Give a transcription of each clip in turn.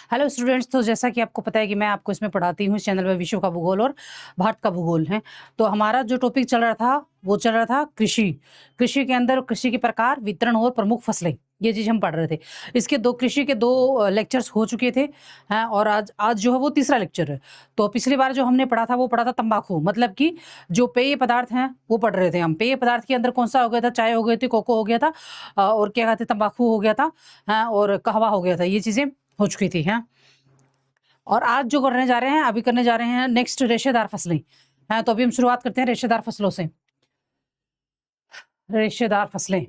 Hello students, तो जैसा कि आपको पता है कि मैं आपको इसमें पढ़ाती हूँ इस चैनल में विश्व का भूगोल और भारत का भूगोल है। तो हमारा जो टॉपिक चल रहा था वो चल रहा था कृषि। कृषि के अंदर कृषि के प्रकार, वितरण और प्रमुख फसलें, ये चीज़ हम पढ़ रहे थे। इसके दो कृषि के दो लेक्चर्स हो चुके थे हैं और आज आज जो है वो तीसरा लेक्चर है। तो पिछली बार जो हमने पढ़ा था वो पढ़ा था तंबाकू, मतलब कि जो पेय पदार्थ हैं वो पढ़ रहे थे हम। पेय पदार्थ के अंदर कौन सा हो गया था? चाय हो गई थी, कोको हो गया था, और क्या कहते तंबाकू हो गया था, हैं, और कहवा हो गया था। ये चीज़ें हो चुकी थी हैं। और आज जो करने जा रहे हैं, अभी करने जा रहे हैं नेक्स्ट रेशेदार फसलें हैं। तो अभी हम शुरुआत करते हैं रेशेदार फसलों से। रेशेदार फसलें,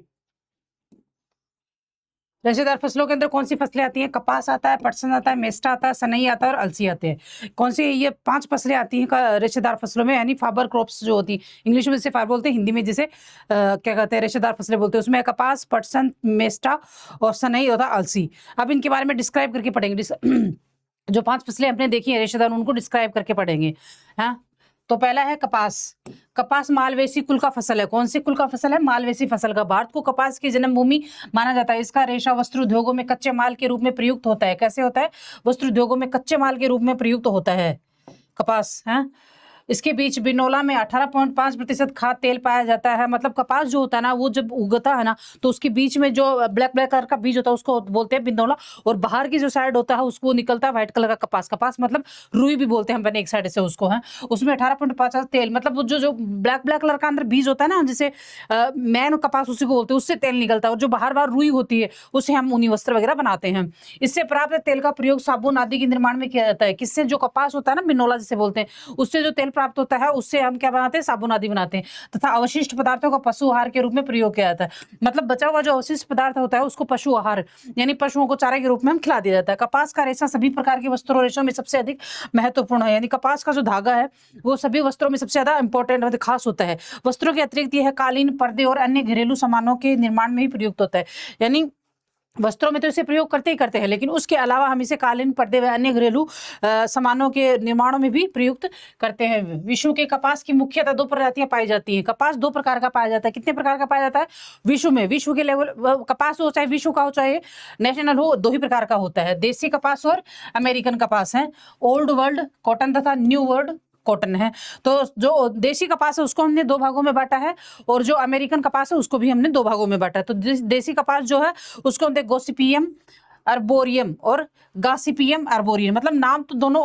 रेशेदार फसलों के अंदर कौन सी फसलें आती हैं? कपास आता है, पटसन आता है, मेस्टा आता है, सनई आता है और अलसी आते हैं। कौन सी ये 5 फसलें आती हैं रेशेदार फसलों में, यानी फाइबर क्रॉप्स जो होती है। इंग्लिश में इसे फाइबर बोलते हैं, हिंदी में जिसे क्या कहते हैं, रेशेदार फसलें बोलते हैं। उसमें कपास, पटसन, मेस्टा और सनई और अलसी। अब इनके बारे में डिस्क्राइब करके पढ़ेंगे। जो 5 फसलें हमने देखी है रेशेदार, उनको डिस्क्राइब करके पढ़ेंगे। हाँ, तो पहला है कपास। कपास मालवेसी कुल का फसल है। कौन सी कुल का फसल है? मालवेसी फसल का। भारत को कपास की जन्मभूमि माना जाता है। इसका रेशा वस्त्र उद्योगों में कच्चे माल के रूप में प्रयुक्त होता है। कैसे होता है? वस्त्र उद्योगों में कच्चे माल के रूप में प्रयुक्त होता है कपास है। इसके बीच बिनोला में 18.5% खाद तेल पाया जाता है। मतलब कपास जो होता है ना, वो जब उगता है ना, तो उसके बीच में जो ब्लैक ब्लैक कलर का बीज होता है उसको बोलते हैं बिनोला, और बाहर की जो साइड होता है उसको निकलता है व्हाइट कलर का कपास। कपास मतलब रुई भी बोलते हैं हम एक साइड से उसको है। उसमें 18.5 तेल, मतलब वो जो जो ब्लैक ब्लैक कलर का अंदर बीज होता है ना, जिसे मैन कपास उसी को बोलते हैं, उससे तेल निकलता है। और जो बाहर बाहर रुई होती है उससे हम ऊनी वस्त्र वगैरह बनाते हैं। इससे प्राप्त तेल का प्रयोग साबुन आदि के निर्माण में किया जाता है। किससे? जो कपास होता है ना, बिनोला जिसे बोलते हैं, उससे जो तेल प्राप्त होता है उससे हम क्या बनाते हैं? साबुन आदि बनाते हैं। तथा अवशिष्ट पदार्थों का पशु आहार के रूप में प्रयोग किया जाता है। मतलब बचा हुआ जो अवशिष्ट पदार्थ होता है उसको पशु आहार, यानी पशुओं को चारे के रूप में हम खिला दिया जाता है। कपास का रेशा सभी प्रकार के वस्त्रों और रेशों में सबसे अधिक महत्वपूर्ण है। यानी कपास का जो धागा है वो सभी वस्त्रों में सबसे ज्यादा इंपॉर्टेंट, मतलब खास होता है। वस्त्रों के अतिरिक्त यह कालीन, पर्दे और अन्य घरेलू सामानों के निर्माण में भी प्रयुक्त होता है। यानी वस्त्रों में तो इसे प्रयोग करते ही करते हैं, लेकिन उसके अलावा हम इसे कालीन, पर्दे व अन्य घरेलू सामानों के निर्माणों में भी प्रयुक्त करते हैं। विश्व के कपास की मुख्यतः 2 प्रजातियां पाई जाती हैं। कपास 2 प्रकार का पाया जाता है। कितने प्रकार का पाया जाता है? विश्व में, विश्व के लेवल कपास हो, चाहे विश्व का हो चाहे नेशनल हो, 2 ही प्रकार का होता है, देसी कपास और अमेरिकन कपास है। ओल्ड वर्ल्ड कॉटन तथा न्यू वर्ल्ड कॉटन है। तो जो देसी कपास है उसको हमने 2 भागों में बांटा है, और जो अमेरिकन कपास है उसको भी हमने 2 भागों में बांटा है। तो देसी कपास जो है उसको हम गोसिपियम अर्बोरियम और गासिपियम अर्बोरियम। मतलब नाम तो दोनों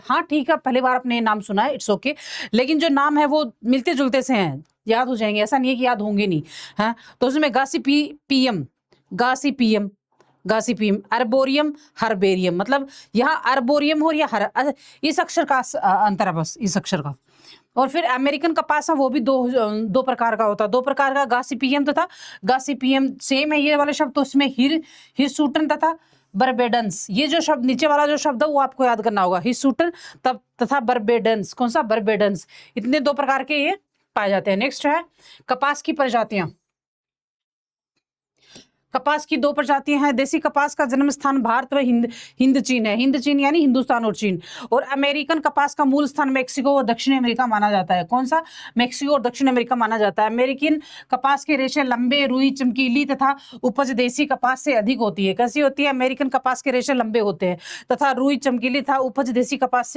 हाँ ठीक है, पहली बार आपने नाम सुना है, इट्स ओके, लेकिन जो नाम है वो मिलते जुलते से हैं, याद हो जाएंगे, ऐसा नहीं है कि याद होंगे नहीं है। तो उसमें गासिपियम, गासिपियम, गासिपियम, अर्बोरियम, हर्बेरियम। मतलब यहाँ अर्बोरियम हो या इस अक्षर का अंतर है, बस इस अक्षर का। और फिर अमेरिकन कपास है, वो भी दो प्रकार का होता है। 2 प्रकार का, गासिपियम तथा गासिपियम सेम है ये वाले शब्द। तो इसमें हिरसूटन तथा बर्बेडेंस, ये जो शब्द नीचे वाला जो शब्द है वो आपको याद करना होगा। हिरसूटन तब तथा बर्बेडेंस। कौन सा? बर्बेडेंस। इतने 2 प्रकार के ये पाए जाते हैं। नेक्स्ट है कपास की प्रजातियां। कपास की 2 प्रजातियां हैं। देसी कपास का जन्म स्थान भारत व हिंद चीन है। हिंद चीन यानी हिंदुस्तान और चीन। और अमेरिकन कपास का मूल स्थान मेक्सिको और दक्षिण अमेरिका माना जाता है। कौन सा? मेक्सिको और दक्षिण अमेरिका माना जाता है। अमेरिकन कपास के रेशे लंबे, रुई, चमकीली तथा उपज देसी कपास से अधिक होती है। कैसी होती है? अमेरिकन कपास के रेशे लंबे होते हैं तथा रुई, चमकीली तथा उपज देसी कपास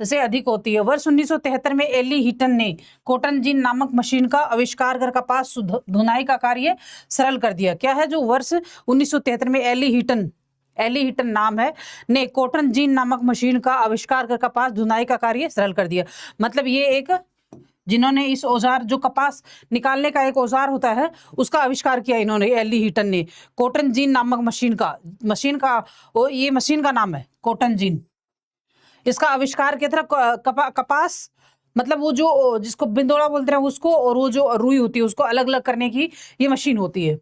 से अधिक होती है। वर्ष 1973 में एली हीटन ने कॉटन जीन नामक मशीन का आविष्कार कर कपास धुनाई का कार्य सरल कर दिया। क्या है? जो वर्ष 1973 में एली हीटन नाम है ने कॉटन जीन नामक मशीन का आविष्कार कर कपास धुनाई का कार्य सरल कर दिया। मतलब ये एक, जिन्होंने इस औजार, जो कपास निकालने का एक औजार होता है, उसका आविष्कार किया इन्होंने, एली हीटन ने। कॉटन जीन नामक मशीन का ये मशीन का नाम है कॉटन जीन। इसका आविष्कार किया था कपास, मतलब वो जो जिसको बिंदोला बोलते हैं उसको, और वो जो रुई होती है उसको अलग अलग करने की ये मशीन होती है।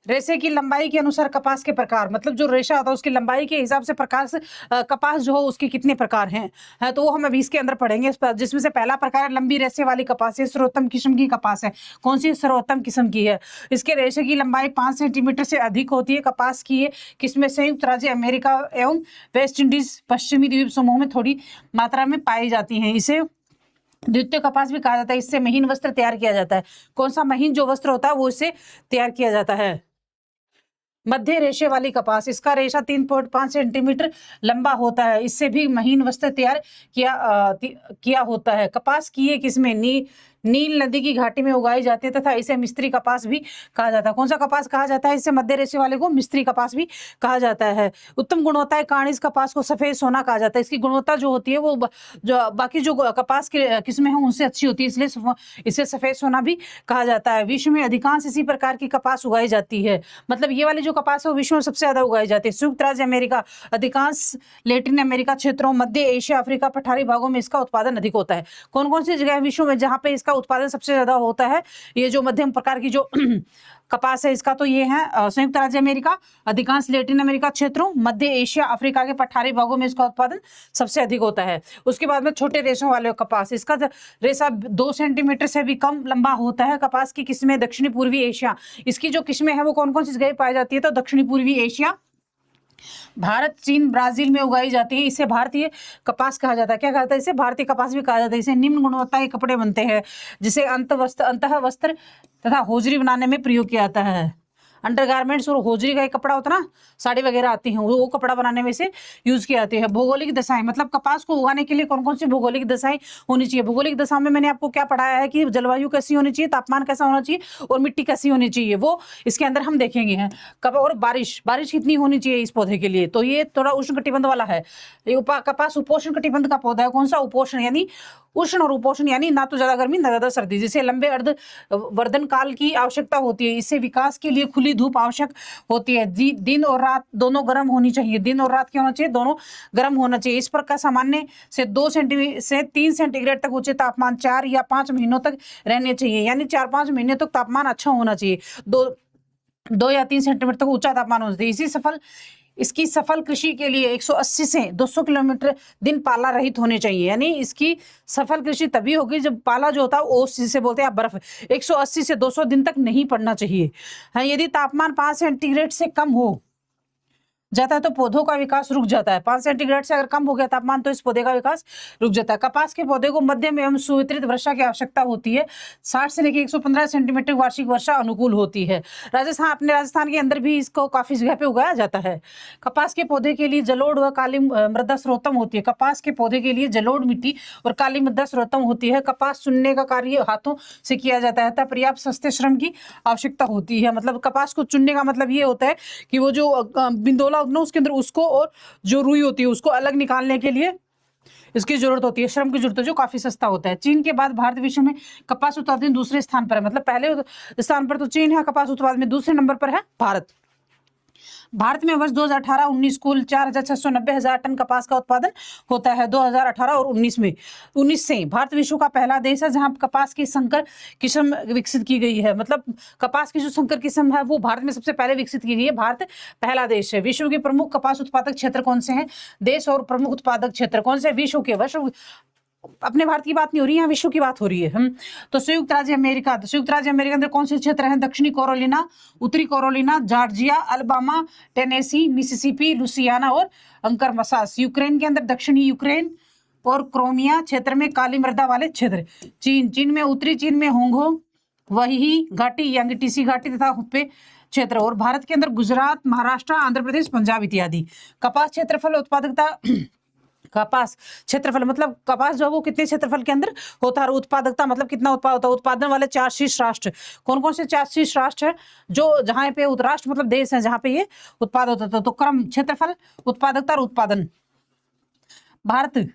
रेशे की लंबाई के अनुसार कपास के प्रकार, मतलब जो रेशा होता है उसकी लंबाई के हिसाब से कपास जो हो उसके कितने प्रकार हैं तो वो हम अभी इसके अंदर पढ़ेंगे। जिसमें से पहला प्रकार लंबी रेशे वाली कपास है। सर्वोत्तम किस्म की कपास है। कौन सी सर्वोत्तम किस्म की है? इसके रेशे की लंबाई 5 सेंटीमीटर से अधिक होती है। कपास की ये किस्में संयुक्त राज्य अमेरिका एवं वेस्ट इंडीज पश्चिमी द्वीप समूह में थोड़ी मात्रा में पाई जाती हैं। इसे द्वितीय कपास भी कहा जाता है। इससे महीन वस्त्र तैयार किया जाता है। कौन सा महीन जो वस्त्र होता है वो इससे तैयार किया जाता है। मध्य रेशे वाली कपास, इसका रेशा 3.5 सेंटीमीटर लंबा होता है। इससे भी महीन वस्त्र तैयार किया होता है। कपास की ये किस्में नील नदी की घाटी में उगाई जाती है तथा इसे मिस्री कपास भी कहा जाता है। कौन सा कपास कहा जाता है? इसे मध्य रेशे वाले को मिस्री कपास भी कहा जाता है। उत्तम गुणवत्ता कारण इस कपास को सफेद सोना कहा जाता है। इसकी गुणवत्ता जो होती है वो जो बाकी जो कपास की किस्में हैं उनसे अच्छी होती है, इसलिए इसे सफेद सोना भी कहा जाता है। विश्व में अधिकांश इसी प्रकार की कपास उगाई जाती है। मतलब ये वाली जो कपास है वो विश्व में सबसे ज्यादा उगाई जाती है। संयुक्त राज्य अमेरिका, अधिकांश लैटिन अमेरिका क्षेत्रों, मध्य एशिया, अफ्रीका, पठारी भागों में इसका उत्पादन अधिक होता है। कौन कौन सी जगह है विश्व में जहाँ पे इसका उत्पादन सबसे ज्यादा होता है? ये जो मध्यम प्रकार की जो कपास है इसका, तो ये है संयुक्त राज्य अमेरिका, अधिकांश लैटिन अमेरिका क्षेत्रों, मध्य एशिया, अफ्रीका के पठारी भागों में इसका उत्पादन सबसे अधिक होता है। उसके बाद में छोटे रेशों वाले कपास, इसका रेशा 2 सेंटीमीटर से भी कम लंबा होता है। कपास की किस्में दक्षिणी पूर्वी एशिया, इसकी जो किस्में हैं वो कौन कौन सी जगह पाई जाती है? तो दक्षिणी पूर्वी एशिया, भारत, चीन, ब्राजील में उगाई जाती है। इसे भारतीय कपास कहा जाता है। क्या कहता है इसे? भारतीय कपास भी कहा जाता है। इसे निम्न गुणवत्ता के कपड़े बनते हैं जिसे अंतः वस्त्र तथा होजरी बनाने में प्रयोग किया जाता है। अंडरगारमेंट्स और होजरी का एक कपड़ा होता है ना, साड़ी वगैरह आती हैं, वो कपड़ा बनाने में से यूज किया जाती है। भौगोलिक दशाएं, मतलब कपास को उगाने के लिए कौन कौन सी भौगोलिक दशाएं होनी चाहिए? भौगोलिक दशा में मैंने आपको क्या पढ़ाया है कि जलवायु कैसी होनी चाहिए, तापमान कैसा होना चाहिए और मिट्टी कैसी होनी चाहिए, वो इसके अंदर हम देखेंगे हैं। कब और बारिश कितनी होनी चाहिए इस पौधे के लिए? तो ये थोड़ा उष्ण कटिबंध वाला है। कपास उपोष्ण कटिबंध का पौधा है। कौन सा? उपोष्ण, यानी उष्ण और उपोष्ण, यानी ना तो ज्यादा गर्मी ना ज्यादा सर्दी, जिसे लंबे अर्ध वर्धन काल की आवश्यकता होती है। इससे विकास के लिए खुली धूप आवश्यक होती है। दिन और रात दोनों गर्म होनी चाहिए। दिन और रात क्या होना चाहिए? दोनों गर्म होना चाहिए। इस पर का सामान्य से 2 से 3 सेंटीग्रेड तक उच्च तापमान 4 या 5 महीनों तक रहने चाहिए, यानी 4-5 महीने तक तापमान अच्छा होना चाहिए। 2 या 3 सेंटीमीटर तक ऊंचा तापमान होना चाहिए। इसकी सफल कृषि के लिए 180 से 200 किलोमीटर दिन पाला रहित होने चाहिए, यानी इसकी सफल कृषि तभी होगी जब पाला जो होता है ओस जिसे बोलते हैं बर्फ 180 से 200 दिन तक नहीं पड़ना चाहिए। हाँ, यदि तापमान 5 सेंटीग्रेड से कम हो जाता है तो पौधों का विकास रुक जाता है। 5 सेंटीग्रेड से अगर कम हो गया तापमान तो इस पौधे का विकास रुक जाता है। कपास के पौधे को मध्यम एवं सुवितरित वर्षा की आवश्यकता होती है। 60 से लेकर 115 सेंटीमीटर वार्षिक वर्षा अनुकूल होती है। अपने राजस्थान के अंदर भी इसको काफी जगह पे उगाया जाता है। कपास के पौधे के लिए जलोढ़ व काली मृदा सर्वोत्तम होती है। कपास के पौधे के लिए जलोढ़ मिट्टी और काली मृदा सर्वोत्तम होती है। कपास चुनने का कार्य हाथों से किया जाता है, तब पर्याप्त सस्ते श्रम की आवश्यकता होती है। मतलब कपास को चुनने का मतलब ये होता है कि वो जो बिंदोला उसके अंदर उसको और जो रुई होती है उसको अलग निकालने के लिए इसकी जरूरत होती है, श्रम की जरूरत है, जो काफी सस्ता होता है। चीन के बाद भारत विश्व में कपास उत्पादन दूसरे स्थान पर है। मतलब पहले स्थान पर तो चीन है कपास उत्पादन में, दूसरे नंबर पर है भारत। भारत में वर्ष 2018-19 कुल 4,690,000 टन कपास का उत्पादन होता है। 2018 और 19 से भारत विश्व का पहला देश है जहां कपास की संकर किस्म विकसित की गई है। मतलब कपास की जो संकर किस्म है वो भारत में सबसे पहले विकसित की गई है। भारत पहला देश है। विश्व के प्रमुख कपास उत्पादक क्षेत्र कौन से हैं? देश और प्रमुख उत्पादक क्षेत्र कौन से? विश्व अपने भारत की बात नहीं हो रही है, विश्व की बात हो रही है। तो संयुक्त राज्य अमेरिका, अंदर कौन से क्षेत्र हैं? दक्षिणी कैरोलिना, उत्तरी Carolina, Georgia, Alabama, Tennessee, Mississippi, Louisiana और अंकरमसास। यूक्रेन के अंदर दक्षिणी यूक्रेन और क्रोमिया क्षेत्र में काली मृदा वाले क्षेत्र। चीन में उत्तरी चीन में होंगो, वही घाटी, यांगटीसी घाटी तथा हुप्पे क्षेत्र। और भारत के अंदर गुजरात, महाराष्ट्र, आंध्र प्रदेश, पंजाब इत्यादि। कपास क्षेत्रफल उत्पादकता, कपास क्षेत्रफल मतलब कपास जो वो कितने क्षेत्रफल के अंदर होता है। उत्पादकता मतलब कितना उत्पाद होता है। उत्पादन वाले 4 शीर्ष राष्ट्र कौन कौन से 4 शीर्ष राष्ट्र है? जो जहां पे राष्ट्र मतलब देश है जहां पे ये उत्पाद होता था। तो क्रम क्षेत्रफल, उत्पादकता और उत्पादन। भारत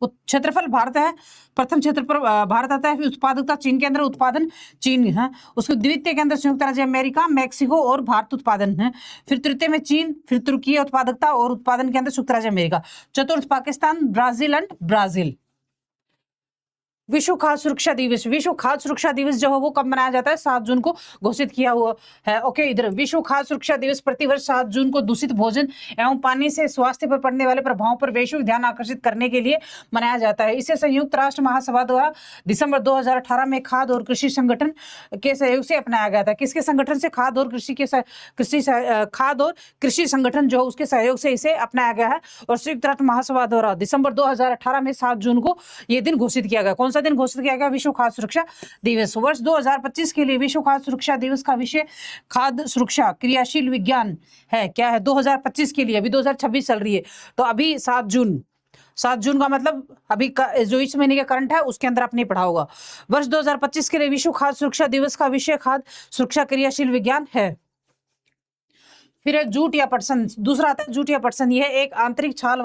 क्षेत्रफल भारत है, प्रथम क्षेत्र पर भारत आता है। फिर उत्पादकता चीन के अंदर उत्पादन चीन है। उसके द्वितीय के अंदर संयुक्त राज्य अमेरिका, मैक्सिको और भारत उत्पादन है। फिर तृतीय में चीन, फिर तुर्की उत्पादकता और उत्पादन के अंदर संयुक्त राज्य अमेरिका। चतुर्थ पाकिस्तान, ब्राजील एंड ब्राजील। विश्व खाद्य सुरक्षा दिवस, विश्व खाद्य सुरक्षा दिवस जो है वो कब मनाया जाता है? 7 जून को घोषित किया हुआ है। ओके, इधर विश्व खाद्य सुरक्षा दिवस प्रतिवर्ष 7 जून को दूषित भोजन एवं पानी से स्वास्थ्य पर पड़ने वाले प्रभावों पर वैश्विक ध्यान आकर्षित करने के लिए मनाया जाता है। इसे संयुक्त राष्ट्र महासभा द्वारा दिसंबर 2018 में खाद्य और कृषि संगठन के सहयोग से अपनाया गया था। किसके संगठन से? खाद्य और कृषि संगठन जो उसके सहयोग से इसे अपनाया गया है। और संयुक्त राष्ट्र महासभा द्वारा दिसंबर 2018 में 7 जून को यह दिन घोषित किया गया। कौन सा दिन घोषित किया गया? विश्व खाद्य सुरक्षा दिवस। वर्ष 2025 के लिए विश्व खाद्य सुरक्षा दिवस का विषय खाद्य सुरक्षा क्रियाशील विज्ञान है। क्या है 2025 के लिए? अभी 2026 चल रही है, तो अभी 7 जून का मतलब अभी जो इस महीने का करंट है उसके अंदर आपने पढ़ा होगा। वर्ष 2025 के लिए विश्व खाद्य सुरक्षा दिवस का विषय खाद्य सुरक्षा क्रियाशील विज्ञान है। फिर है जूट या पटसन। दूसरा आता है जूट या पटसन। यह एक आंतरिक छाल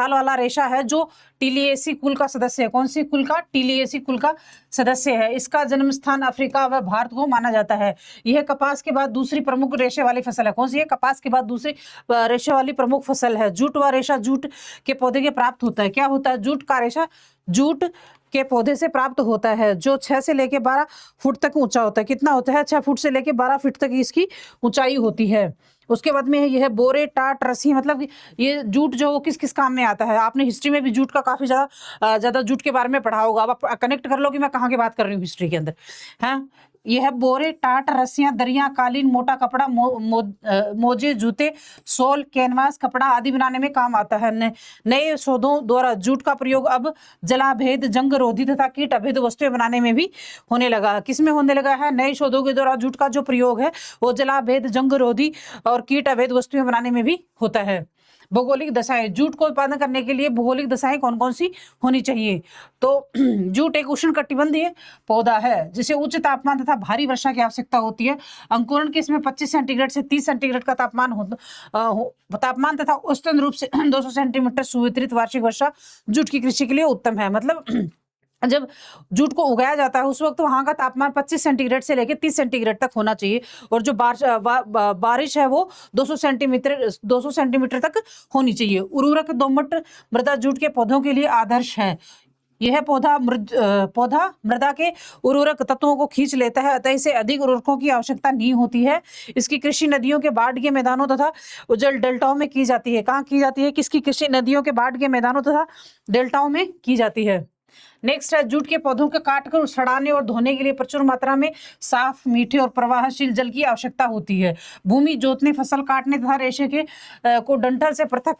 वाला रेशा है जो टिलिएसी कुल का सदस्य है। कौन सी कुल का? टिलिएसी कुल का सदस्य है। इसका जन्म स्थान अफ्रीका व भारत को माना जाता है। यह कपास के बाद दूसरी प्रमुख रेशे वाली फसल है। कौन सी है? कपास के बाद दूसरी रेशे वाली प्रमुख फसल है। जूट व रेशा जूट के पौधे के प्राप्त होता है। क्या होता है? जूट का रेशा जूट के पौधे से प्राप्त होता है, जो 6 से लेकर 12 फुट तक ऊंचा होता है। कितना होता है? 6 फुट से लेकर 12 फीट तक इसकी ऊंचाई होती है। उसके बाद में यह बोरे, टाट, रस्सी, मतलब ये जूट जो किस किस काम में आता है। आपने हिस्ट्री में भी जूट का काफी ज्यादा जूट के बारे में पढ़ा होगा। अब आप कनेक्ट कर लो कि मैं कहाँ की बात कर रही हूँ हिस्ट्री के अंदर। है यह बोरे, टाट, रस्सियां, दरियां, कालीन, मोटा कपड़ा, मोजे, जूते, सोल, कैनवास, कपड़ा आदि बनाने में काम आता है। नए शोधों द्वारा जूट का प्रयोग अब जलाभेद, जंग रोधी तथा कीट अभेद वस्तुएं बनाने में भी होने लगा। किसमें होने लगा है? नए शोधों के द्वारा जूट का जो प्रयोग है वो जलाभेद, जंग रोधी और कीट अभेद वस्तुएं बनाने में भी होता है। भौगोलिक दशाएं। जूट को उत्पादन करने के लिए भौगोलिक दशाएं कौन कौन सी होनी चाहिए? तो जूट एक उष्णकटिबंधीय पौधा है जिसे उच्च तापमान तथा भारी वर्षा की आवश्यकता होती है। अंकुरण के इसमें 25 सेंटीग्रेड से 30 सेंटीग्रेड का तापमान तथा औसतन रूप से 200 सेंटीमीटर सुवितरित वार्षिक वर्षा जूट की कृषि के लिए उत्तम है। मतलब जब जूट को उगाया जाता है उस वक्त वहां का तापमान 25 सेंटीग्रेड से लेकर 30 सेंटीग्रेड तक होना चाहिए, और जो बारिश है वो 200 सेंटीमीटर तक होनी चाहिए। उर्वरक दोमट मृदा जूट के पौधों के लिए आदर्श है। यह पौधा मृदा के उर्वरक तत्वों को खींच लेता है, अतः इसे अधिक उर्वरकों की आवश्यकता नहीं होती है। इसकी कृषि नदियों के बाढ़ के मैदानों तथा जल डेल्टाओं में की जाती है। कहाँ की जाती है? किसकी कृषि? नदियों के बाढ़ के मैदानों तथा डेल्टाओं में की जाती है। नेक्स्ट है जूट के पौधों को काटकर सड़ाने और धोने के लिए प्रचुर मात्रा में साफ, मीठे और प्रवाहशील जल की आवश्यकता होती है। भूमि जोतने, फसल काटने तथा रेशे के को डंठल से पृथक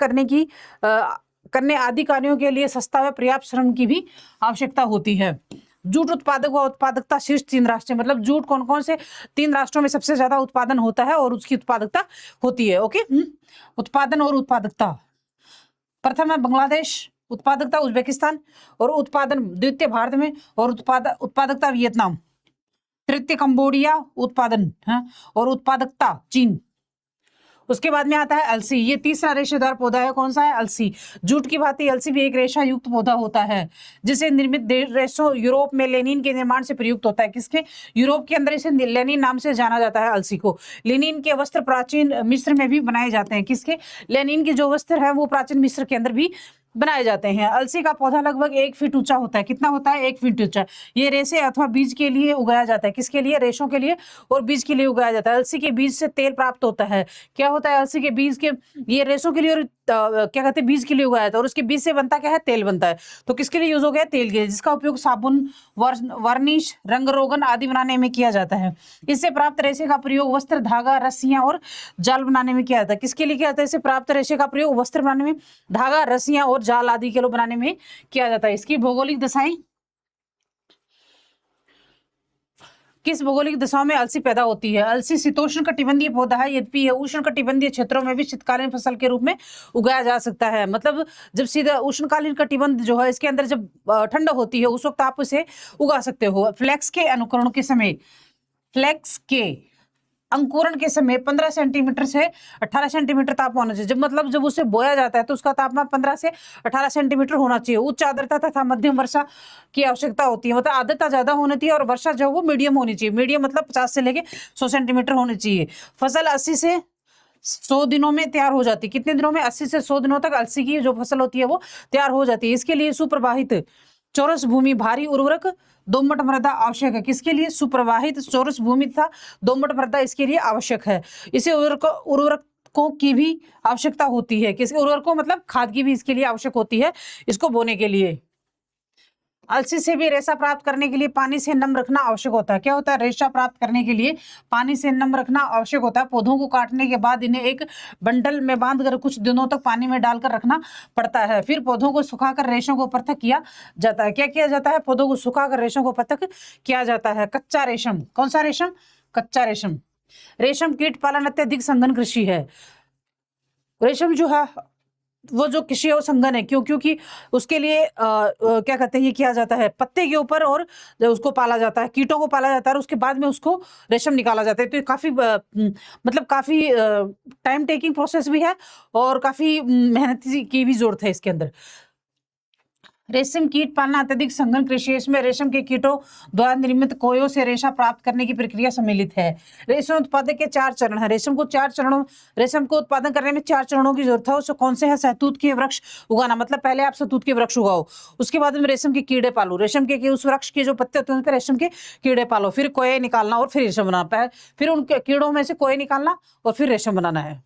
करने आदि कार्यों के लिए सस्ता व पर्याप्त श्रम की भी आवश्यकता होती है। जूट उत्पादक व उत्पादकता शीर्ष 3 राष्ट्र, मतलब जूट कौन कौन से 3 राष्ट्रों में सबसे ज्यादा उत्पादन होता है और उसकी उत्पादकता होती है। ओके, उत्पादन और उत्पादकता। प्रथम है बांग्लादेश, उत्पादकता उज्बेकिस्तान, और उत्पादन द्वितीय भारत में, और उत्पादकता वियतनाम। तृतीय कंबोडिया उत्पादन है, और उत्पादकता चीन। उसके बाद में आता है अलसी। ये तीसरा रेशेदार पौधा है। कौन सा है? अलसी। जूट की भांति अलसी भी एक रेशा युक्त पौधा होता है जिसे निर्मित रेशों यूरोप में लेनिन के निर्माण से प्रयुक्त होता है। किसके? यूरोप के अंदर इसे लेनिन नाम से जाना जाता है अलसी को। लेनिन के वस्त्र प्राचीन मिस्र में भी बनाए जाते हैं। किसके? लेनिन के जो वस्त्र है वो प्राचीन मिस्र के अंदर भी बनाए जाते हैं। अलसी का पौधा लगभग 1 फीट ऊंचा होता है। कितना होता है? 1 फीट ऊंचा। ये रेशे अथवा बीज के लिए उगाया जाता है। किसके लिए? रेशों के लिए और बीज के लिए उगाया जाता है। अलसी के बीज से तेल प्राप्त होता है। क्या होता है? अलसी के बीज के, ये रेशों के लिए और क्या कहते हैं, बीज के लिए उगाया जाता है, और उसके बीज से बनता क्या है? तेल बनता है। तो किसके लिए यूज हो गया? तेल के लिए, जिसका उपयोग साबुन, वर्निश, रंग रोगन आदि बनाने में किया जाता है। इससे प्राप्त रेशे का प्रयोग वस्त्र, धागा, रस्सियां और जाल बनाने में किया जाता है। किसके लिए किया जाता है? इससे प्राप्त रेशे का प्रयोग वस्त्र बनाने में, धागा, रस्सियां और जाल आदि के लिए बनाने में किया जाता है। इसकी भौगोलिक दशाएं, किस भौगोलिक दशाओं में अलसी पैदा होती है? अलसी शीतोष्ण कटिबंधीय पौधा है, यद्यपि यह उष्ण कटिबंधीय क्षेत्रों में भी शीतकालीन फसल के रूप में उगाया जा सकता है। मतलब जब सीधा उष्णकालीन कटिबंध जो है इसके अंदर जब ठंड होती है उस वक्त आप इसे उगा सकते हो। फ्लैक्स के अनुकरण के समय, फ्लैक्स के अंकुरण के समय 15 सेंटीमीटर से 18 सेंटीमीटर तापमान होना चाहिए। जब उसे बोया जाता है तो उसका तापमान 15 से 18 सेंटीमीटर होना चाहिए। उच्च आर्द्रता तथा मध्यम वर्षा की आवश्यकता होती है। मतलब आर्द्रता ज्यादा होनी चाहिए और वर्षा जो वो मीडियम होनी चाहिए। मीडियम मतलब 50 से लेके 100 सेंटीमीटर होनी चाहिए। फसल 80 से 100 दिनों में तैयार हो जाती है। कितने दिनों में? 80 से 100 दिनों तक अलसी की जो फसल होती है वो तैयार हो जाती है। इसके लिए सुप्रवाहित चौरस भूमि, भारी उर्वरक, दोमट मृदा आवश्यक है। किसके लिए? सुप्रवाहित चौरस भूमि तथा दोमट मृदा इसके लिए आवश्यक है। इसे उर्वरकों की भी आवश्यकता होती है। किसके? उर्वरकों मतलब खाद की भी इसके लिए आवश्यक होती है इसको बोने के लिए। अलसी से भी रेशा प्राप्त करने के लिए पानी से नम रखना आवश्यक होता है। क्या होता है? रेशा प्राप्त करने के लिए पानी से नम रखना आवश्यक होता है। पौधों को काटने के बाद इन्हें एक बंडल में बांधकर कुछ दिनों तक पानी में डालकर रखना पड़ता है। फिर पौधों को सुखाकर रेशों को पृथक किया जाता है। क्या किया जाता है? पौधों को सुखाकर रेशों को पृथक किया जाता है। कच्चा रेशम। कौन सा रेशम? कच्चा रेशम। रेशम कीट पालन अत्यधिक संघन कृषि है। रेशम जो है वो जो कृषि है वो संघन है। क्यों? क्योंकि उसके लिए क्या कहते हैं, ये किया जाता है पत्ते के ऊपर और उसको पाला जाता है, कीटों को पाला जाता है और उसके बाद में उसको रेशम निकाला जाता है। तो ये काफी मतलब काफी टाइम टेकिंग प्रोसेस भी है और काफी मेहनत की भी जरूरत है इसके अंदर। रेशम कीट पालना अत्यधिक संघन कृषि है। इसमें रेशम के कीटों द्वारा निर्मित कोयों से रेशा प्राप्त करने की प्रक्रिया सम्मिलित है। रेशम उत्पादन के 4 चरण है। रेशम को उत्पादन करने में 4 चरणों की जरूरत है। उसको कौन से है? शहतूत के वृक्ष उगाना, मतलब पहले आप शहतूत के वृक्ष उगाओ, उसके बाद में रेशम के कीड़े पालो, रेशम के उस वृक्ष के जो पत्ते होते हैं उन पर रेशम के कीड़े पालो, फिर कोये निकालना और फिर रेशम बनाना, फिर उन कीड़ों में से कोये निकालना और फिर रेशम बनाना है।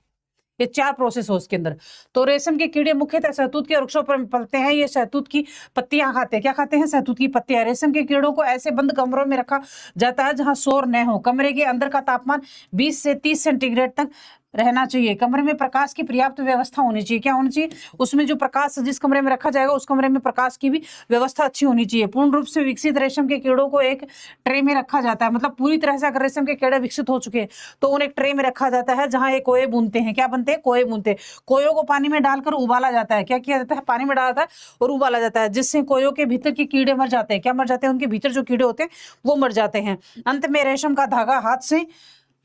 ये 4 प्रोसेस हो उसके अंदर। तो रेशम के कीड़े मुख्यतः शहतूत के वृक्षों पर पलते हैं। ये शहतूत की पत्तियां खाते हैं। क्या खाते हैं? शहतूत की पत्तियां। रेशम के कीड़ों को ऐसे बंद कमरों में रखा जाता है जहां शोर न हो। कमरे के अंदर का तापमान 20 से 30 सेंटीग्रेड तक रहना चाहिए। कमरे में प्रकाश की पर्याप्त व्यवस्था होनी चाहिए। क्या होनी चाहिए? उसमें जो प्रकाश जिस कमरे में रखा जाएगा उस कमरे में प्रकाश की भी व्यवस्था अच्छी होनी चाहिए। पूर्ण रूप से विकसित रेशम के कीड़ों को एक ट्रे में रखा जाता है। मतलब पूरी तरह से अगर रेशम के कीड़े विकसित हो चुके हैं तो उन्हें एक ट्रे में रखा जाता है जहां ये कोये बुनते हैं। क्या बनते हैं? कोये बुनते हैं। कोयों को पानी में डालकर उबाला जाता है। क्या किया जाता है? पानी में डाला जाता है और उबाला जाता है, जिससे कोयों के भीतर के कीड़े मर जाते हैं। क्या मर जाते हैं? उनके भीतर जो कीड़े होते हैं वो मर जाते हैं। अंत में रेशम का धागा हाथ से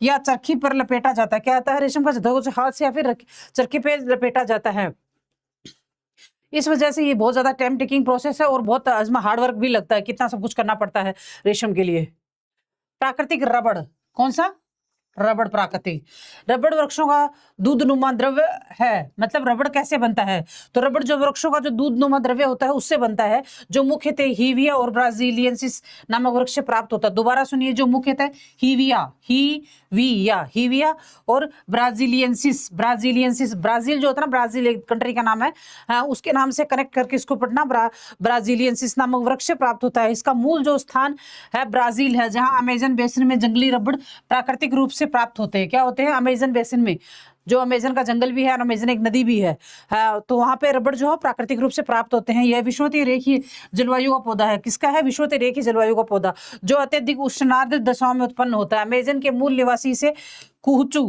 या चरखी पर लपेटा जाता है। क्या आता है? रेशम का धागा हाथ से या फिर चरखी पे लपेटा जाता है। इस वजह से ये बहुत ज्यादा टाइम टेकिंग प्रोसेस है और बहुत इसमें हार्ड वर्क भी लगता है। कितना सब कुछ करना पड़ता है रेशम के लिए। प्राकृतिक रबड़। कौन सा? रबड़। प्राकृतिक रबड़ वृक्षों का दूधनुमा द्रव्य है। मतलब रबड़ कैसे बनता है? तो रबड़ जो वृक्षों का जो दूधनुमा द्रव्य होता है उससे बनता है, जो मुख्यतः हीविया और ब्राजीलियंसिस नामक वृक्ष से प्राप्त होता है। दोबारा सुनिए, जो मुख्यतः हीविया और ब्राजीलियंसिस ब्राजील जो होता है ना, ब्राजील एक कंट्री का नाम है, हाँ, उसके नाम से कनेक्ट करके इसको पढ़ना। ब्राजीलियंसिस नामक वृक्ष से प्राप्त होता है। इसका मूल जो स्थान है ब्राजील है, जहां अमेजन बेसिन में जंगली रबड़ प्राकृतिक रूप से प्राप्त होते हैं। क्या होते हैं? अमेजन बेसिन में, जो अमेजन का जंगल भी है और अमेजन एक नदी भी है, तो वहां पे रबड़ जो है प्राकृतिक रूप से प्राप्त होते हैं। यह विषुवतीय रेखीय जलवायु का पौधा है। किसका है? विषुवतीय रेखीय जलवायु का पौधा, जो अत्यधिक उष्णार्द्र दशाओं में उत्पन्न होता है। अमेजन के मूल निवासी से कुहचू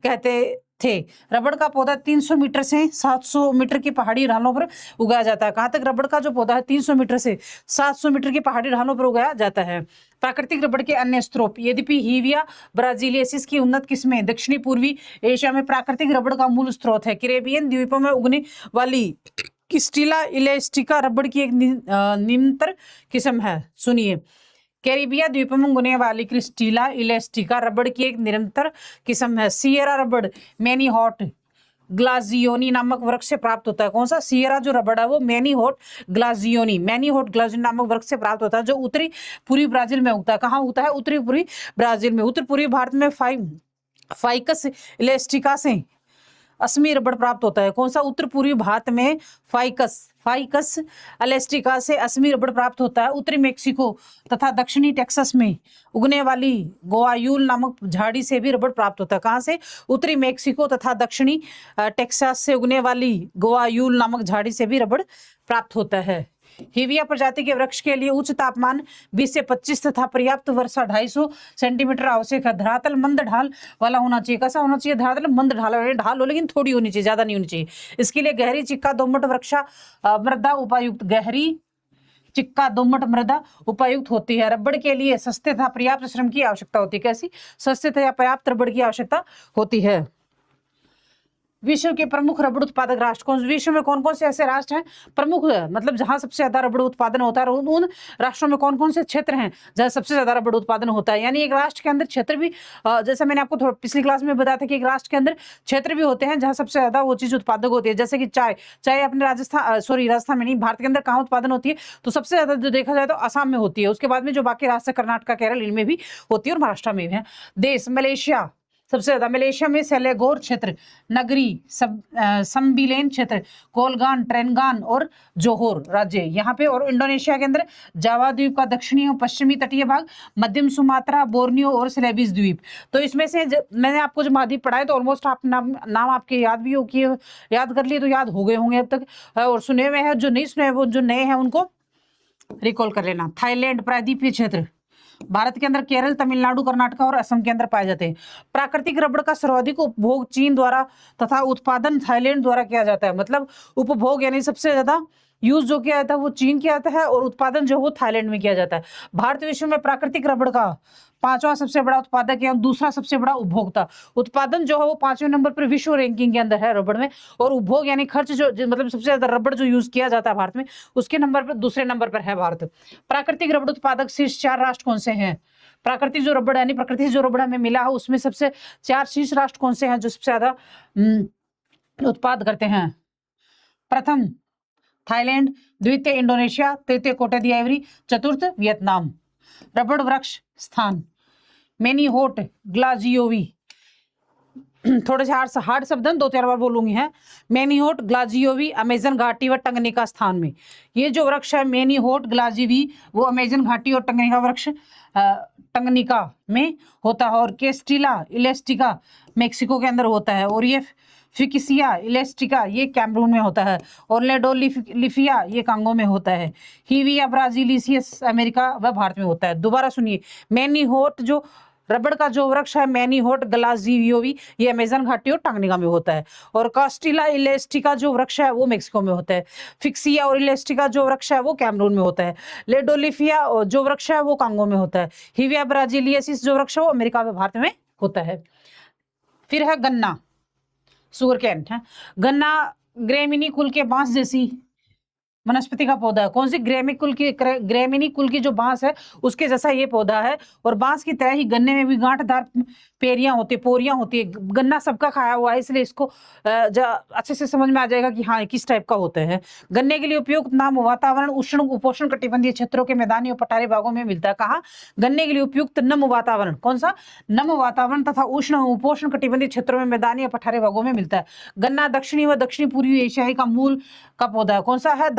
कहते थे। रबड़ का पौधा 300 मीटर से 700 मीटर की पहाड़ी ढालों पर उगाया जाता है। कहां तक रबड़ का जो पौधा है? 300 मीटर से 700 मीटर की पहाड़ी ढालों पर उगाया जाता है। प्राकृतिक रबड़ के अन्य स्रोत। यद्यपि हीविया ब्राजीलियसिस की उन्नत किस्में दक्षिणी पूर्वी एशिया में प्राकृतिक रबड़ का मूल स्रोत है। कैरेबियन द्वीपों में उगने वाली क्रिस्टिला इलेस्टिका रबड़ की एक निम्नतर किस्म है। सुनिए, कैरिबिया द्वीपों में उगने वाली क्रिस्टिला इलेस्टिका रबड़ की एक निरंतर किस्म है। सियरा रबड़ मैनीहॉट ग्लाजियोनी नामक वृक्ष से प्राप्त होता है। कौन सा? सियरा जो रबड़ है वो मैनीहॉट ग्लाजियोनी नामक वृक्ष से प्राप्त होता है, जो उत्तरी पूर्वी ब्राजील में उगता है। कहाँ उगता है? उत्तरी पूर्वी ब्राजील में। उत्तर पूर्वी भारत में फाइकस इलेस्टिका से असमी रबड़ प्राप्त होता है। कौन सा? उत्तर पूर्वी भारत में फाइकस अलेस्टिका से असमी रबड़ प्राप्त होता है। उत्तरी मेक्सिको तथा दक्षिणी टेक्सास में उगने वाली गोआयूल नामक झाड़ी से भी रबड़ प्राप्त होता है। कहाँ से? उत्तरी मेक्सिको तथा दक्षिणी टेक्सास से उगने वाली गोआयूल नामक झाड़ी से भी रबड़ प्राप्त होता है। हीविया प्रजाति के वृक्ष के लिए उच्च तापमान 20 से 25 तथा पर्याप्त वर्षा 250 सेंटीमीटर आवश्यक है। धरातल मंद ढाल वाला होना चाहिए। कैसा होना चाहिए? धरातल मंद ढाल हो, लेकिन थोड़ी होनी चाहिए, ज्यादा नहीं होनी चाहिए। इसके लिए गहरी चिक्का दोमट मृदा उपयुक्त। गहरी चिक्का दोमट मृदा उपयुक्त होती है। रबड़ के लिए सस्ते तथा पर्याप्त श्रम की आवश्यकता होती है। कैसी? सस्ते तथा पर्याप्त रबड़ की आवश्यकता होती है। विश्व के प्रमुख रबड़ उत्पादक राष्ट्र कौन? विश्व में कौन कौन से ऐसे राष्ट्र हैं प्रमुख, मतलब जहां सबसे ज्यादा रबड़ उत्पादन होता है? उन राष्ट्रों में कौन कौन से क्षेत्र हैं जहां सबसे ज्यादा रबड़ उत्पादन होता है? यानी एक राष्ट्र के अंदर क्षेत्र भी, जैसे मैंने आपको पिछली क्लास में बताया था कि एक राष्ट्र के अंदर क्षेत्र भी होते हैं जहां सबसे ज्यादा वो चीज उत्पादक होती है। जैसे कि चाय अपने राजस्थान में नहीं, भारत के अंदर कहाँ उत्पादन होती है? तो सबसे ज्यादा जो देखा जाए तो असम में होती है। उसके बाद में जो बाकी राष्ट्र, कर्नाटक, केरल, इनमें भी होती है और महाराष्ट्र में भी है। देश मलेशिया सबसे ज्यादा। मलेशिया में सेलेगोर क्षेत्र, नगरी, संबिलेन क्षेत्र, कोलगान, ट्रेनगान और जोहोर राज्य यहाँ पे। और इंडोनेशिया के अंदर जावा द्वीप का दक्षिणी और पश्चिमी तटीय भाग, मध्यम सुमात्रा, बोर्नियो और सेलेबिस द्वीप। तो इसमें से मैंने आपको जो महाद्वीप पढ़ाए तो ऑलमोस्ट आप नाम आपके याद भी हो कि याद कर लिए तो याद हो गए होंगे अब तक, और सुने हुए हैं। जो नहीं सुने वो जो नए हैं उनको रिकॉल कर लेना। थाईलैंड प्रायद्वीपीय क्षेत्र, भारत के अंदर केरल, तमिलनाडु, कर्नाटक और असम के अंदर पाए जाते हैं। प्राकृतिक रबड़ का सर्वाधिक उपभोग चीन द्वारा तथा उत्पादन थाईलैंड द्वारा किया जाता है। मतलब उपभोग यानी सबसे ज्यादा यूज जो किया जाता है वो चीन किया जाता है और उत्पादन जो वो थाईलैंड में किया जाता है। भारत विश्व में प्राकृतिक रबड़ का 5वां सबसे बड़ा उत्पादक है, दूसरा सबसे बड़ा उपभोक्ता। उत्पादन जो है वो 5वें नंबर पर विश्व रैंकिंग के अंदर है रबड़ में, और उपभोग यानी खर्च जो मतलब सबसे ज्यादा रबड़ जो यूज किया जाता है भारत में, उसके नंबर पर दूसरे नंबर पर है भारत। प्राकृतिक रबड़ उत्पादक शीर्ष 4 राष्ट्र कौन से हैं? प्राकृतिक जो रबड़ यानी प्रकृति से जो रबड़ हमें मिला है उसमें सबसे 4 शीर्ष राष्ट्र कौन से हैं जो सबसे ज्यादा उत्पाद करते हैं? प्रथम थाईलैंड, द्वितीय इंडोनेशिया, तृतीय कोटे दी आइवरी, चतुर्थ वियतनाम। रबड़ वृक्ष स्थान, मेनीहोट, ग्लाजियोवी, थोड़े से हार्ड शब्द 2-4 बार बोलूंगी है। मेनीहोट, ग्लाजियोवी अमेजन घाटी व टंगनिका स्थान में। ये जो वृक्ष है मेनीहोट, ग्लाजियोवी, वो अमेजन घाटी और टंगनिका वृक्ष टंगनिका में होता है। और केस्टिला इलेस्टिका मेक्सिको के अंदर होता है। और ये फिकिसिया इलेस्टिका ये कैमरून में होता है। और लेडोलिफिया ये कांगो में होता है। हीविया ब्राजीलिसियस अमेरिका व भारत में होता है। दोबारा सुनिए, मेनीहोट जो रबड़ का जो वृक्ष है मेनीहोट ग्लाजियोवी ये अमेजन घाटी और टांगनिका में होता है। और कास्टिला इलेस्टिका जो वृक्ष है वो मेक्सिको में होता है। फिक्सिया और इलेस्टिका जो वृक्ष है वो कैमरून में होता है। लेडोलिफिया जो वृक्ष है वो कांगो में होता है। हिविया ब्राजीलियसिस जो वृक्ष है वो अमेरिका व भारत में होता है। फिर है गन्ना, सुगर कैन है। गन्ना ग्रेमिनी कुल के बांस जैसी वनस्पति का पौधा है। कौन सी? ग्रेमिनी कुल की जो बांस है उसके जैसा ये पौधा है। और बांस की तरह ही गन्ने में भी गांठदार पेरियां होती है, पोरियां होती है। गन्ना सबका खाया हुआ है इसलिए इसको अच्छे से समझ में आ जाएगा कि हाँ किस टाइप का होता है। गन्ने के लिए उपयुक्त नाम वातावरण उष्ण उपोष्ण कटिबंधीय क्षेत्रों के मैदानी और पठारी भागों में मिलता है। कहाँ? गन्ने के लिए उपयुक्त नम वातावरण, कौन सा? नम वातावरण तथा उष्ण उपोष्ण कटिबंधीय क्षेत्रों में मैदानी और पठारी भागों में मिलता है। गन्ना दक्षिणी व दक्षिणी पूर्वी एशियाई का मूल का पौधा है। कौन सा है?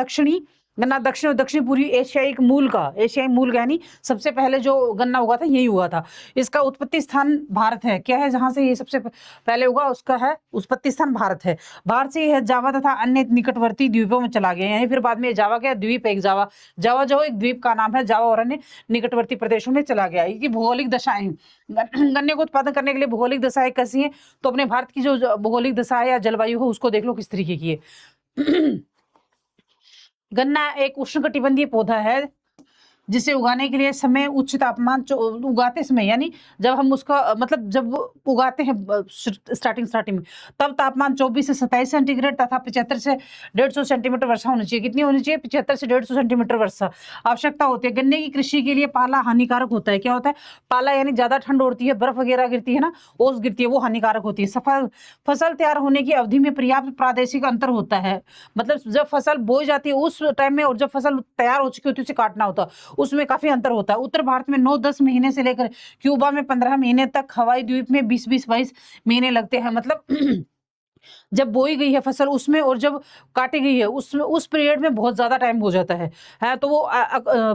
गन्ना दक्षिण और दक्षिण पूर्वी एशियाई मूल का, एशियाई मूल यानी सबसे पहले जो गन्ना हुआ था यही हुआ था। इसका उत्पत्ति स्थान भारत है। क्या है जहां से ये सबसे पहले हुआ उसका है उत्पत्ति स्थान भारत है। भारत से यह जावा तथा अन्य निकटवर्ती द्वीपों में चला गया, यानी फिर बाद में जावा क्या द्वीप, एक जावा जो एक द्वीप का नाम है, जावा और अन्य निकटवर्ती प्रदेशों में चला गया। इसकी भौगोलिक दशाएं, गन्ने को उत्पादन करने के लिए भौगोलिक दशाएं कैसी हैं? तो अपने भारत की जो भौगोलिक दशा या जलवायु हो उसको देख लो किस तरीके की है। गन्ना एक उष्णकटिबंधीय पौधा है जिसे उगाने के लिए समय उच्च तापमान उगाते समय यानी जब हम उसका मतलब जब उगाते हैं स्टार्टिंग में तब तापमान 24 से 27 सेंटीग्रेड तथा 75 से 150 सेंटीमीटर वर्षा होनी चाहिए। कितनी होनी चाहिए? 75 से 150 सेंटीमीटर वर्षा आवश्यकता होती है। गन्ने की कृषि के लिए पाला हानिकारक होता है। क्या होता है? पाला यानी ज्यादा ठंड होती है, बर्फ वगैरह गिरती है ना, ओस गिरती है, वो हानिकारक होती है। फसल तैयार होने की अवधि में पर्याप्त प्रादेशिक अंतर होता है। मतलब जब फसल बोई जाती है उस टाइम में और जब फसल तैयार हो चुकी होती है उसे काटना होता है, उसमें काफी अंतर होता है। उत्तर भारत में 9-10 महीने से लेकर क्यूबा में 15 महीने तक, हवाई द्वीप में 20-22 महीने लगते हैं। मतलब जब बोई गई है फसल उसमें और जब काटी गई है उसमें उस पीरियड में बहुत ज्यादा टाइम हो जाता है तो वो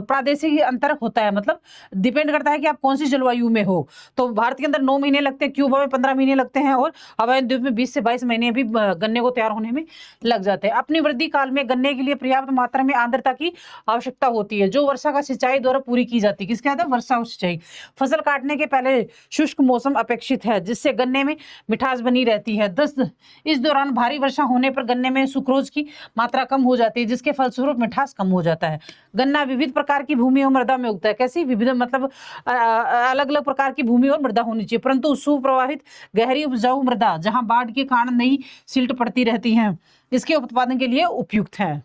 प्रादेशिक अंतर होता है। मतलब डिपेंड करता है कि आप कौन सी जलवायु में हो। तो भारत के अंदर 9 महीने लगते हैं, क्यूबा में 15 महीने लगते हैं और हवाई द्वीप में 20 से 22 महीने भी गन्ने को तैयार होने में लग जाते हैं। अपनी वृद्धि काल में गन्ने के लिए पर्याप्त मात्रा में आर्द्रता की आवश्यकता होती है जो वर्षा का सिंचाई द्वारा पूरी की जाती है। किसके आता है? वर्षा और सिंचाई। फसल काटने के पहले शुष्क मौसम अपेक्षित है जिससे गन्ने में मिठास बनी रहती है। इस दौरान भारी वर्षा होने पर गन्ने में सुक्रोज की मात्रा कम हो जाती है जिसके फलस्वरूप मिठास कम हो जाता है। गन्ना विविध प्रकार की भूमि और मृदा में उगता है। कैसी? विविध मतलब अलग अलग प्रकार की भूमि और मृदा होनी चाहिए, परंतु सुप्रवाहित गहरी उपजाऊ मृदा जहां बाढ़ के कारण नई सिल्ट पड़ती रहती है इसके उत्पादन के लिए उपयुक्त है।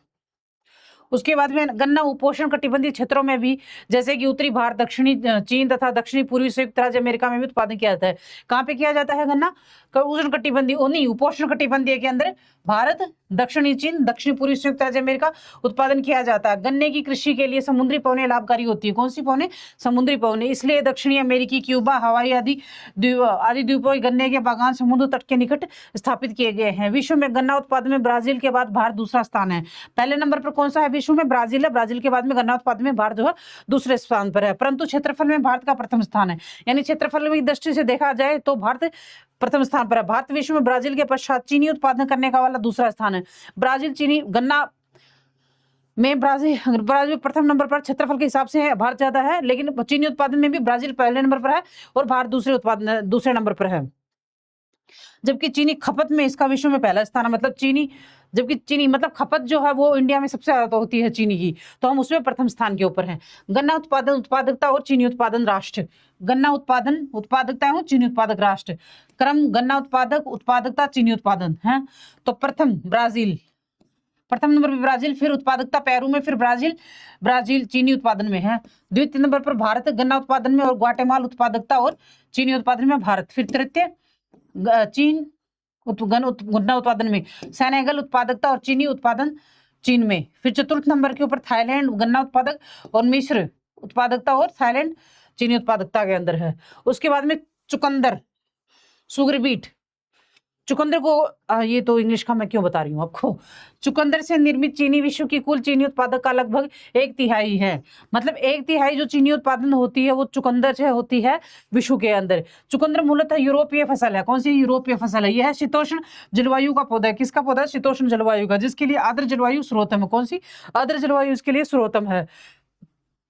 उसके बाद में गन्ना उपोष्ण कटिबंधीय क्षेत्रों में भी जैसे कि उत्तरी भारत, दक्षिणी चीन तथा दक्षिणी पूर्वी संयुक्त राज्य अमेरिका में भी उत्पादन किया जाता है। कहाँ पे किया जाता है गन्ना? उष्ण कटिबंधीय नहीं, उपोष्ण कटिबंधीय के अंदर भारत, दक्षिणी चीन, दक्षिण पूर्वी संयुक्त राज्य अमेरिका उत्पादन किया जाता है। गन्ने की कृषि के लिए समुद्री पवनें लाभकारी होती है। कौन सी पवनें? समुद्री पवनें। इसलिए दक्षिणी अमेरिकी, क्यूबा, हवाई आदि द्वीपों में गन्ने के बागान समुद्र तट के निकट स्थापित किए गए हैं। विश्व में गन्ना उत्पादन में ब्राजील के बाद भारत दूसरा स्थान है। पहले नंबर पर कौन सा है विश्व में? ब्राजील है। ब्राजील के बाद में गन्ना उत्पादन में भारत जो है दूसरे स्थान पर है। परंतु क्षेत्रफल में भारत का प्रथम स्थान है, यानी क्षेत्रफल की दृष्टि से देखा जाए तो भारत प्रथम स्थान पर है। भारत विश्व में ब्राजील के पश्चात चीनी उत्पादन करने का वाला दूसरा स्थान है। ब्राजील चीनी गन्ना में ब्राजील प्रथम नंबर पर क्षेत्रफल के हिसाब से है, भारत ज्यादा है, लेकिन चीनी उत्पादन में भी ब्राजील पहले नंबर पर है और भारत दूसरे नंबर पर है। जबकि चीनी खपत में इसका विश्व में पहला स्थान है। मतलब चीनी मतलब खपत जो है वो इंडिया में सबसे ज्यादा होती है चीनी की, तो हम उसमें प्रथम स्थान के ऊपर हैं। गन्ना उत्पादन उत्पादकता और चीनी उत्पादन राष्ट्र। गन्ना उत्पादन उत्पादकता और चीनी उत्पादक राष्ट्र। क्रम गन्ना उत्पादक, उत्पादकता, चीनी उत्पादन है। तो प्रथम नंबर पर ब्राजील, फिर उत्पादकता पेरू में, फिर ब्राजील चीनी उत्पादन में है। द्वितीय नंबर पर भारत गन्ना उत्पादन में और ग्वाटेमाला उत्पादकता और चीनी उत्पादन में भारत। फिर तृतीय चीन गन्ना उत्पादन में, सेनेगल उत्पादकता और चीनी उत्पादन चीन में। फिर चतुर्थ नंबर के ऊपर थाईलैंड गन्ना उत्पादक और मिस्र उत्पादकता और थाईलैंड चीनी उत्पादकता के अंदर है। उसके बाद में चुकंदर, सुगर बीट। चुकंदर को ये तो इंग्लिश का मैं क्यों बता रही हूँ आपको। चुकंदर से निर्मित चीनी विश्व की कुल चीनी उत्पादक का लगभग 1/3 है। मतलब 1/3 जो चीनी उत्पादन होती है वो चुकंदर से होती है विश्व के अंदर। चुकंदर मूलतः यूरोपीय फसल है। कौन सी यूरोपीय फसल है? यह है शीतोष्ण जलवायु का पौधा है। किसका पौधा है? शीतोष्ण जलवायु का, जिसके लिए आर्द्र जलवायु सर्वोत्तम है। कौन सी? आर्द्र जलवायु इसके लिए सर्वोत्तम है।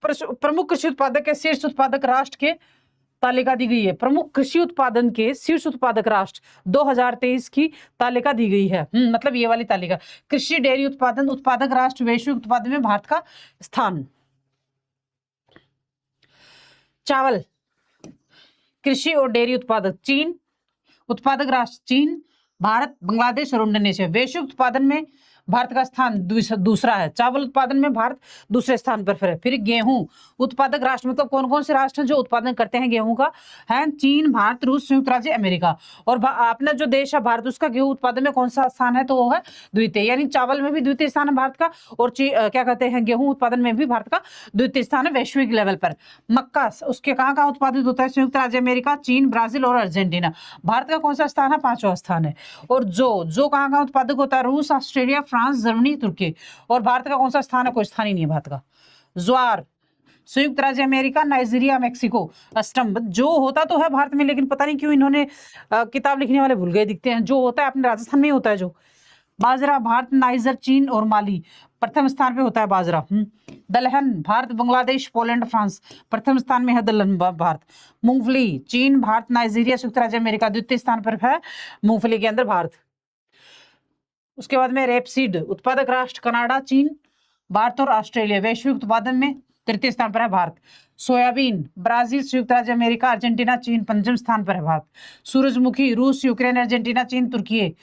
प्रमुख कृषि उत्पादक के शीर्ष उत्पादक राष्ट्र के तालिका दी गई है। प्रमुख कृषि उत्पादन के शीर्ष उत्पादक राष्ट्र 2023 की तालिका दी गई है। मतलब ये वाली तालिका। कृषि डेयरी उत्पादन उत्पादक राष्ट्र, वैश्विक उत्पादन में भारत का स्थान। चावल कृषि और डेयरी उत्पादक चीन, उत्पादक राष्ट्र चीन, भारत, बांग्लादेश और इंडोनेशिया। वैश्विक उत्पादन में भारत का स्थान दूसरा है। चावल उत्पादन में भारत दूसरे स्थान पर है। फिर गेहूं उत्पादक राष्ट्र, मतलब कौन कौन से राष्ट्र हैं जो उत्पादन करते हैं गेहूं का? है चीन, भारत, रूस, संयुक्त राज्य अमेरिका। और अपना जो देश है भारत, उसका गेहूं उत्पादन में कौन सा स्थान है? तो वो है द्वितीय, यानी चावल में भी द्वितीय स्थान है भारत का, और क्या कहते हैं गेहूं उत्पादन में भी भारत का द्वितीय स्थान है वैश्विक लेवल पर। मक्का उसके कहाँ उत्पादित होता है? संयुक्त राज्य अमेरिका, चीन, ब्राजील और अर्जेंटीना। भारत का कौन सा स्थान है? 5वां स्थान है। और जो कहाँ उत्पादक होता है? रूस, ऑस्ट्रेलिया, फ्रांस, जर्मनी, तुर्की। और भारत का कौन सा स्थान है? कोई स्थान ही नहीं है भारत का। ज्वार संयुक्त राज्य अमेरिका, नाइजीरिया, मेक्सिको। स्तंभ जो होता तो है भारत में, लेकिन पता नहीं क्यों इन्होंने किताब लिखने वाले भूल गए दिखते हैं। जो होता है अपने राजस्थान में ही होता है। जो बाजरा भारत, नाइजर, चीन और माली। प्रथम स्थान पे होता है बाजरा। दलहन भारत, बांग्लादेश, पोलैंड, फ्रांस। प्रथम स्थान में है दलहन भारत। मूंगफली चीन, भारत, नाइजीरिया, संयुक्त राज्य अमेरिका। द्वितीय स्थान पर है मूंगफली के अंदर भारत। उसके बाद में रेपसीड उत्पादक राष्ट्र कनाडा, चीन, भारत और ऑस्ट्रेलिया। वैश्विक उत्पादन में तृतीय स्थान पर है भारत। सोयाबीन ब्राजील, संयुक्त राज्य अमेरिका, अर्जेंटीना, चीन। पंचम स्थान पर है भारत। सूरजमुखी रूस, यूक्रेन, अर्जेंटीना, चीन, तुर्की।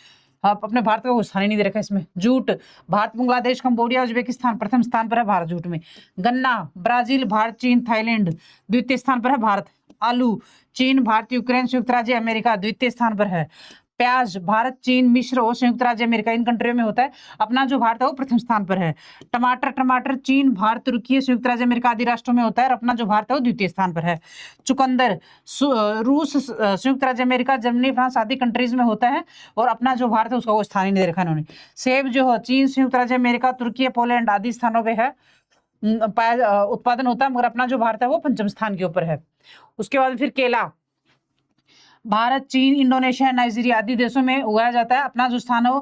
आप अपने भारत का स्थान ही नहीं दे रखा इसमें। Jute Bharat, Bangladesh, Cambodia, Uzbekistan. प्रथम स्थान पर है भारत जूट में। गन्ना ब्राजील, भारत, चीन, थाईलैंड। द्वितीय स्थान पर है भारत। आलू चीन, भारत, यूक्रेन, संयुक्त राज्य अमेरिका। द्वितीय स्थान पर है। प्याज भारत, चीन, मिस्र और संयुक्त राज्य अमेरिका, इन कंट्रियों में होता है। अपना जो भारत है वो प्रथम स्थान पर है। टमाटर चीन, भारत, तुर्की, संयुक्त राज्य अमेरिका आदि राष्ट्रों में होता है, और अपना जो भारत है वो द्वितीय स्थान पर है। चुकंदर रूस, संयुक्त राज्य अमेरिका, जर्मनी, फ्रांस आदि कंट्रीज में होता है, और अपना जो भारत है उसका वो स्थान ही नहीं रखा इन्होंने। सेब जो है चीन, संयुक्त राज्य अमेरिका, तुर्की, पोलैंड आदि स्थानों पर है उत्पादन होता है, मगर अपना जो भारत है वो पंचम स्थान के ऊपर है। उसके बाद फिर केला भारत, चीन, इंडोनेशिया, नाइजीरिया आदि देशों में उगाया जाता है। अपना जो स्थान है वो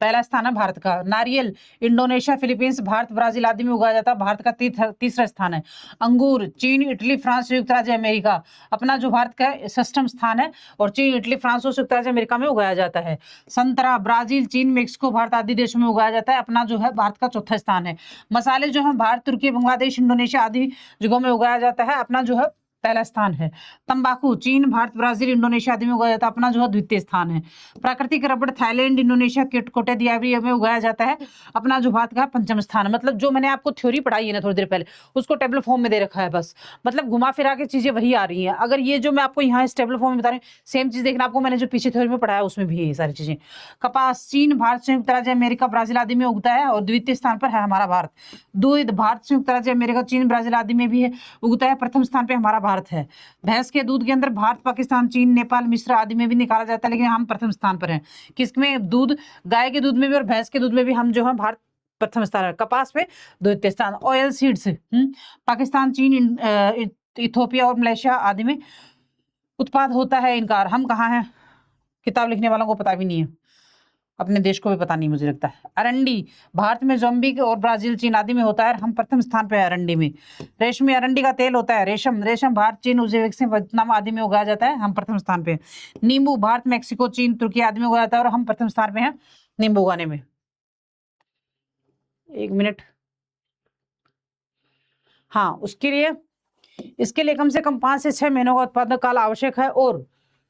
पहला स्थान है भारत का। नारियल इंडोनेशिया, फिलीपींस, भारत, ब्राजील आदि में उगाया जाता है। भारत का तीसरा स्थान है। अंगूर चीन, इटली, फ्रांस, संयुक्त राज्य अमेरिका। अपना जो भारत का 6वां स्थान है, और चीन, इटली, फ्रांस और संयुक्त राज्य अमेरिका में उगाया जाता है। संतरा ब्राजील, चीन, मेक्सिको, भारत आदि देशों में उगाया जाता है। अपना जो है भारत का 4था स्थान है। मसाले जो है भारत, तुर्की, बांग्लादेश, इंडोनेशिया आदि जगहों में उगाया जाता है। अपना जो है पहला स्थान है। तंबाकू चीन, भारत, ब्राजील, इंडोनेशिया आदि में उगाया जाता है, अपना जो है द्वितीय स्थान है। प्राकृतिक रबड़ थाईलैंड, इंडोनेशिया, कोटे दियावरी में उगाया जाता है, अपना जो भारत का पंचम स्थान है। मतलब जो मैंने आपको थ्योरी पढ़ाई है ना थोड़ी देर पहले, उसको टेबल फॉर्म में दे रखा है बस, मतलब घुमा फिरा के चीजें वही आ रही हैं। अगर ये जो मैं आपको यहाँ इस टेबल फॉर्म में बता रही हूँ, सेम चीज देखना आपको मैंने जो पीछे थ्योरी में पढ़ाया उसमें भी है ये सारी चीजें। कपास चीन, भारत, संयुक्त राज्य अमेरिका, ब्राजील आदि में उगता है और द्वितीय स्थान पर है हमारा भारत। दूध भारत, संयुक्त राज्य अमेरिका, चीन, ब्राजील आदि में भी है उगता है, प्रथम स्थान पे हमारा भारत है। भैंस के दूध के अंदर भारत, पाकिस्तान, चीन, नेपाल, मिस्र आदि में भी निकाला जाता है, लेकिन हम प्रथम स्थान पर हैं। किसमें? दूध, गाय के दूध में भी और भैंस के दूध में भी हम जो है भारत प्रथम स्थान है। कपास पे द्वितीय स्थान। ऑयल सीड्स पाकिस्तान, चीन, इथोपिया और मलेशिया आदि में उत्पाद होता है इनका। हम कहाँ हैं? किताब लिखने वालों को पता भी नहीं है, अपने देश को भी पता नहीं मुझे लगता है। अरंडी भारत में, मोजाम्बिक और ब्राजील, चीन आदि में होता है, हम प्रथम स्थान पे है अरंडी में। रेशमी अरंडी का तेल होता है। रेशम भारत, चीन, उज्बेकिस्तान, वियतनाम आदि में उगाया जाता है, हम प्रथम स्थान पे। नींबू भारत, मैक्सिको, चीन, तुर्की आदि में उगाया जाता है और हम प्रथम स्थान पे हैं नींबू उगाने में। एक मिनट, हाँ इसके लिए कम से कम 5 से 6 महीनों का उत्पादन काल आवश्यक है और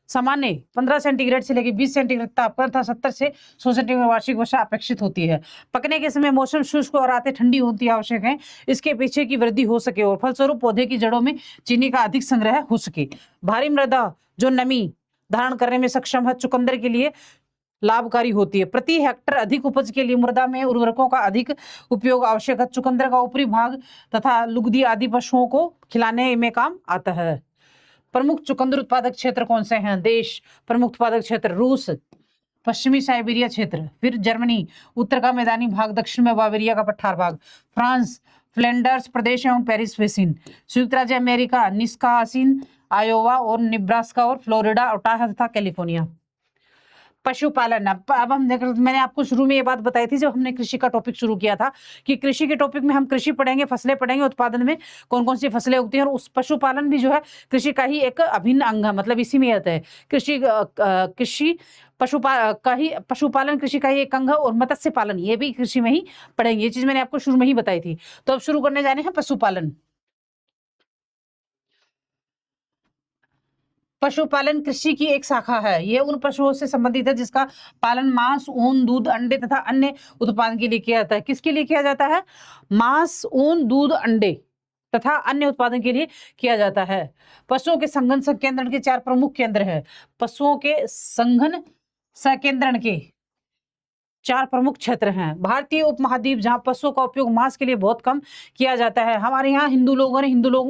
सामान्य 15 सेंटीग्रेड से लेकर 20 सेंटीग्रेड तापमान तथा 70 से 100 सेंटीग्रेड वार्षिक वर्षा अपेक्षित होती है। पकने के समय मौसम शुष्क और आते ठंडी होती आवश्यक है, इसके पीछे की वृद्धि हो सके और फलस्वरूप पौधे की जड़ों में चीनी का अधिक संग्रह हो सके। भारी मृदा जो नमी धारण करने में सक्षम है, चुकंदर के लिए लाभकारी होती है। प्रति हेक्टर अधिक उपज के लिए मृदा में उर्वरकों का अधिक उपयोग आवश्यक है। चुकंदर का ऊपरी भाग तथा लुगदी आदि पशुओं को खिलाने में काम आता है। प्रमुख चुकंदर उत्पादक क्षेत्र कौन से हैं? देश प्रमुख उत्पादक क्षेत्र रूस, पश्चिमी साइबेरिया क्षेत्र, फिर जर्मनी, उत्तर का मैदानी भाग, दक्षिण में बावेरिया का पठार भाग, फ्रांस, फ्लैंडर्स प्रदेश एवं पेरिस बेसिन, संयुक्त राज्य अमेरिका, निस्कासिन, आयोवा और निब्रास्का और फ्लोरिडा, ओटाहा तथा कैलिफोर्निया। पशुपालन। अब हम मैंने आपको शुरू में ये बात बताई थी जब हमने कृषि का टॉपिक शुरू किया था कि कृषि के टॉपिक में हम कृषि पढ़ेंगे, फसलें पढ़ेंगे, उत्पादन में कौन कौन सी फसलें उगती हैं, और उस पशुपालन भी जो है कृषि का ही एक अभिन्न अंग है, मतलब इसी में आता है। कृषि पशुपालन कृषि का ही एक अंग है और मत्स्य पालन ये भी कृषि में ही पढ़ेंगे। ये चीज मैंने आपको शुरू में ही बताई थी। तो अब शुरू करने जा रहे हैं पशुपालन। पशुपालन कृषि की एक शाखा है। यह उन पशुओं से संबंधित है जिसका पालन मांस, ऊन, दूध, अंडे तथा अन्य उत्पादन के लिए किया जाता है। किसके लिए किया जाता है? मांस, ऊन, दूध, अंडे तथा अन्य उत्पादन के लिए किया जाता है। पशुओं के संघन संकेंद्रण के 4 प्रमुख केंद्र है। पशुओं के संघन संकेंद्रण के 4 प्रमुख क्षेत्र हैं। भारतीय उपमहाद्वीप जहां पशुओं का उपयोग मांस के लिए बहुत कम किया जाता है। हमारे यहाँ हिंदू लोग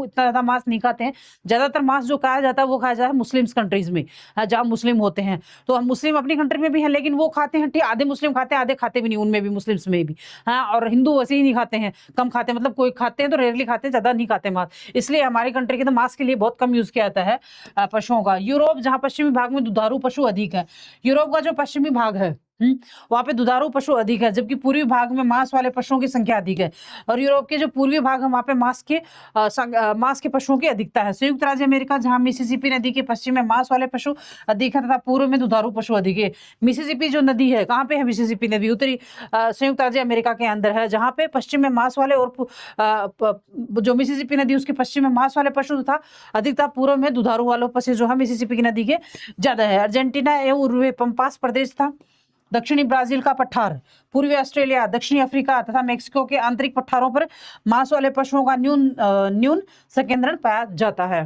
इतना ज्यादा मांस नहीं खाते हैं। ज्यादातर मांस जो खाया जाता है वो खाया जाता है मुस्लिम्स कंट्रीज में, जहाँ मुस्लिम होते हैं। तो हम मुस्लिम अपनी कंट्री में भी हैं, लेकिन वो खाते हैं, आधे मुस्लिम खाते हैं, आधे खाते भी नहीं, उनमें भी, मुस्लिम्स में भी। हाँ, और हिंदू वैसे ही नहीं खाते हैं, कम खाते हैं, मतलब कोई खाते हैं तो रेयरली खाते हैं, ज्यादा नहीं खाते मांस। इसलिए हमारी कंट्री के तो मांस के लिए बहुत कम यूज किया जाता है पशुओं का। यूरोप जहाँ पश्चिमी भाग में दुधारू पशु अधिक है। यूरोप का जो पश्चिमी भाग है वहां पे दुधारू पशु अधिक है, जबकि पूर्वी भाग में मांस वाले पशुओं की संख्या अधिक है। और यूरोप के जो पूर्वी भाग है वहां पे मांस के पशुओं की अधिकता है। संयुक्त राज्य अमेरिका जहां मिसिसिपी नदी के पश्चिम में मांस वाले पशु अधिक है तथा पूर्व में दुधारू पशु अधिक है। मिसिसिपी जो नदी है, कहाँ पे है मिसिसिपी नदी? उत्तरी संयुक्त राज्य अमेरिका के अंदर है, जहाँ पे पश्चिम में मांस वाले और जो मिसिसिपी नदी उसके पश्चिम में मांस वाले पशु तथा अधिकता पूर्व में दुधारू वाले पशु जो है मिसिसिपी की नदी के ज्यादा है। अर्जेंटीना एवं उरुग्वे पंपास प्रदेश था। दक्षिणी ब्राजील का पठार, पूर्वी ऑस्ट्रेलिया, दक्षिणी अफ्रीका तथा मेक्सिको के आंतरिक पठारों पर मांस वाले पशुओं का न्यून संकेंद्रण पाया जाता है।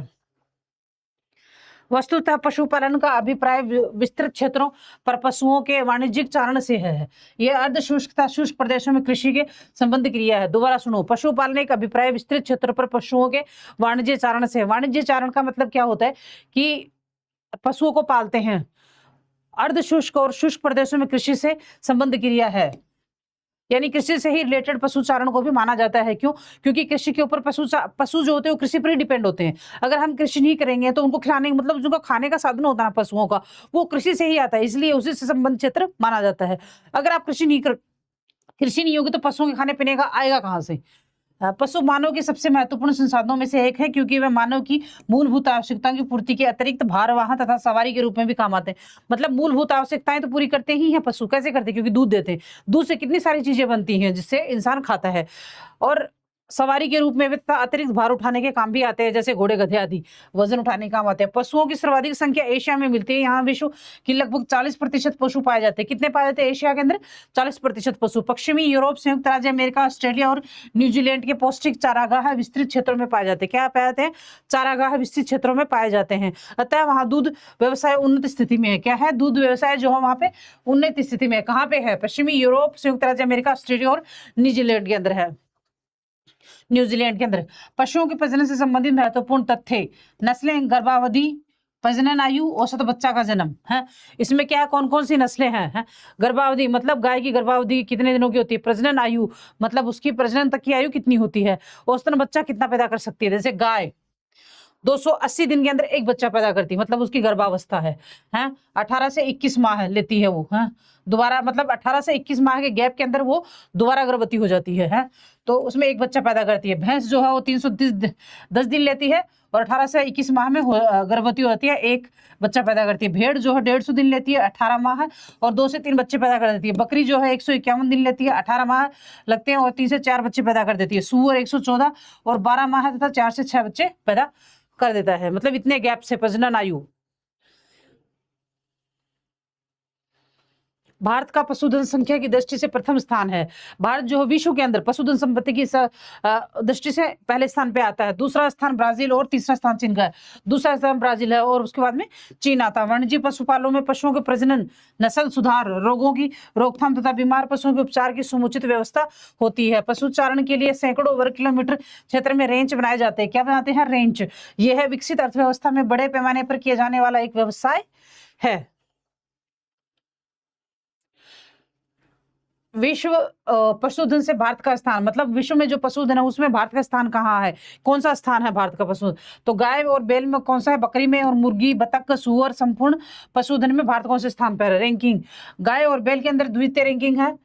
वस्तुतः पशुपालन का अभिप्राय विस्तृत क्षेत्रों पर पशुओं के वाणिज्यिक चारण से है। यह अर्ध शुष्क तथा शुष्क प्रदेशों में कृषि के संबंध क्रिया है। दोबारा सुनो, पशुपालन एक अभिप्राय विस्तृत क्षेत्र पर पशुओं के वाणिज्य चारण से। वाणिज्य चारण का मतलब क्या होता है कि पशुओं को पालते हैं। अर्ध शुष्क और शुष्क प्रदेशों में कृषि से संबंध क्रिया है, यानी कृषि से ही रिलेटेड पशुचारण को भी माना जाता है। क्यों? क्योंकि कृषि के ऊपर पशु जो होते हैं वो कृषि पर ही डिपेंड होते हैं। अगर हम कृषि नहीं करेंगे तो उनको खिलाने, मतलब जो खाने का साधन होता है पशुओं का, वो कृषि से ही आता है, इसलिए उसी से संबंध क्षेत्र माना जाता है। अगर आप कृषि नहीं होगी तो पशुओं के खाने पीने का आएगा कहाँ से? पशु मानव के सबसे महत्वपूर्ण संसाधनों में से एक है, क्योंकि वह मानव की मूलभूत आवश्यकताओं की पूर्ति के अतिरिक्त भारवाहन तथा सवारी के रूप में भी काम आते हैं। मतलब मूलभूत आवश्यकताएं तो पूरी करते ही हैं पशु। कैसे करते हैं? क्योंकि दूध देते हैं। दूध से कितनी सारी चीजें बनती हैं जिससे इंसान खाता है। और सवारी के रूप में भी तथा अतिरिक्त भार उठाने के काम भी आते हैं, जैसे घोड़े गधे आदि वजन उठाने के काम आते हैं। पशुओं की सर्वाधिक संख्या एशिया में मिलती है। यहाँ विश्व की लगभग 40% पशु पाए जाते हैं। कितने पाए जाते हैं एशिया के अंदर? 40% पशु। पश्चिमी यूरोप, संयुक्त राज्य अमेरिका, ऑस्ट्रेलिया और न्यूजीलैंड के पौष्टिक चारागाह विस्तृत क्षेत्रों में पाए जाते हैं। क्या पाए जाते हैं? चारागाह विस्तृत क्षेत्रों में पाए जाते हैं। अतः वहां दूध व्यवसाय उन्नत स्थिति में है। क्या है? दूध व्यवसाय जो है वहां पे उन्नत स्थिति में है। कहाँ पे है? पश्चिमी यूरोप, संयुक्त राज्य अमेरिका, ऑस्ट्रेलिया और न्यूजीलैंड के अंदर है। न्यूजीलैंड के अंदर पशुओं के प्रजनन से संबंधित महत्वपूर्ण तथ्य: नस्लें, गर्भावधि, प्रजनन आयु, औसत बच्चा का जन्म है। इसमें क्या है? कौन कौन सी नस्लें हैं? गर्भावधि मतलब गाय की गर्भावधि कितने दिनों की होती है। प्रजनन आयु मतलब उसकी प्रजनन तक की आयु कितनी होती है। औसतन बच्चा कितना पैदा कर सकती है। जैसे गाय 280 दिन के अंदर एक बच्चा पैदा करती है, मतलब उसकी गर्भावस्था है। 18 से 21 माह लेती है वो। दोबारा मतलब 18 से 21 माह के गैप के अंदर वो दोबारा गर्भवती हो जाती है। तो उसमें एक बच्चा पैदा करती है। भैंस जो है वो 310 दिन लेती है और 18 से 21 माह में गर्भवती होती है, एक बच्चा पैदा करती है। भेड़ जो है 150 दिन लेती है, 18 माह और 2 से 3 बच्चे पैदा कर देती है। बकरी जो है 151 दिन लेती है, 18 माह लगते हैं और 3 से 4 बच्चे पैदा कर देती है। सूअर 114 और 12 माह तथा 4 से 6 बच्चे पैदा कर देता है। मतलब इतने गैप से प्रजनन आयु। भारत का पशुधन संख्या की दृष्टि से प्रथम स्थान है। भारत जो है विश्व के अंदर पशुधन संपत्ति की दृष्टि से पहले स्थान पे आता है। दूसरा स्थान ब्राजील और तीसरा स्थान चीन का है। दूसरा स्थान ब्राजील है और उसके बाद में चीन आता है। वाणिज्यिक पशुपालनों में पशुओं के प्रजनन, नस्ल सुधार, रोगों की रोकथाम तथा बीमार पशुओं के उपचार की समुचित व्यवस्था होती है। पशुचारण के लिए सैकड़ों वर्ग किलोमीटर क्षेत्र में रेंज बनाए जाते हैं। क्या बनाते हैं? रेंज। यह है विकसित अर्थव्यवस्था में बड़े पैमाने पर किया जाने वाला एक व्यवसाय है। विश्व पशुधन से भारत का स्थान, मतलब विश्व में जो पशुधन है उसमें भारत का स्थान कहाँ है? कौन सा स्थान है भारत का पशुधन? तो गाय और बैल में कौन सा है? बकरी में और मुर्गी, बतख, सुअर, संपूर्ण पशुधन में भारत कौन से स्थान पर है? रैंकिंग गाय और बैल के अंदर द्वितीय रैंकिंग है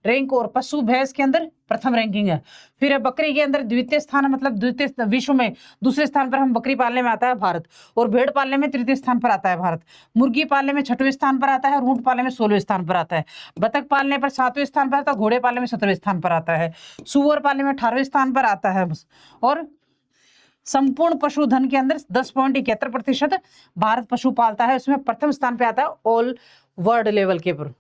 रैंक, और पशु भैंस के अंदर प्रथम रैंकिंग है। फिर है बकरी के अंदर द्वितीय स्थान है, मतलब द्वितीय विश्व में दूसरे स्थान पर हम बकरी पालने में आता है भारत, और भेड़ पालने में तृतीय स्थान पर आता है भारत। मुर्गी पालने में 6वें स्थान पर आता है और ऊंट पालने में 16वें स्थान पर आता है। बतख पालने पर 7वें स्थान पर आता है, घोड़े पालने में 17वें स्थान पर आता है। सुअर पालने में 18वें स्थान पर आता है। और संपूर्ण पशुधन के अंदर 10.71% भारत पशु पालता है, उसमें प्रथम स्थान पे आता है ऑल वर्ल्ड लेवल के ऊपर।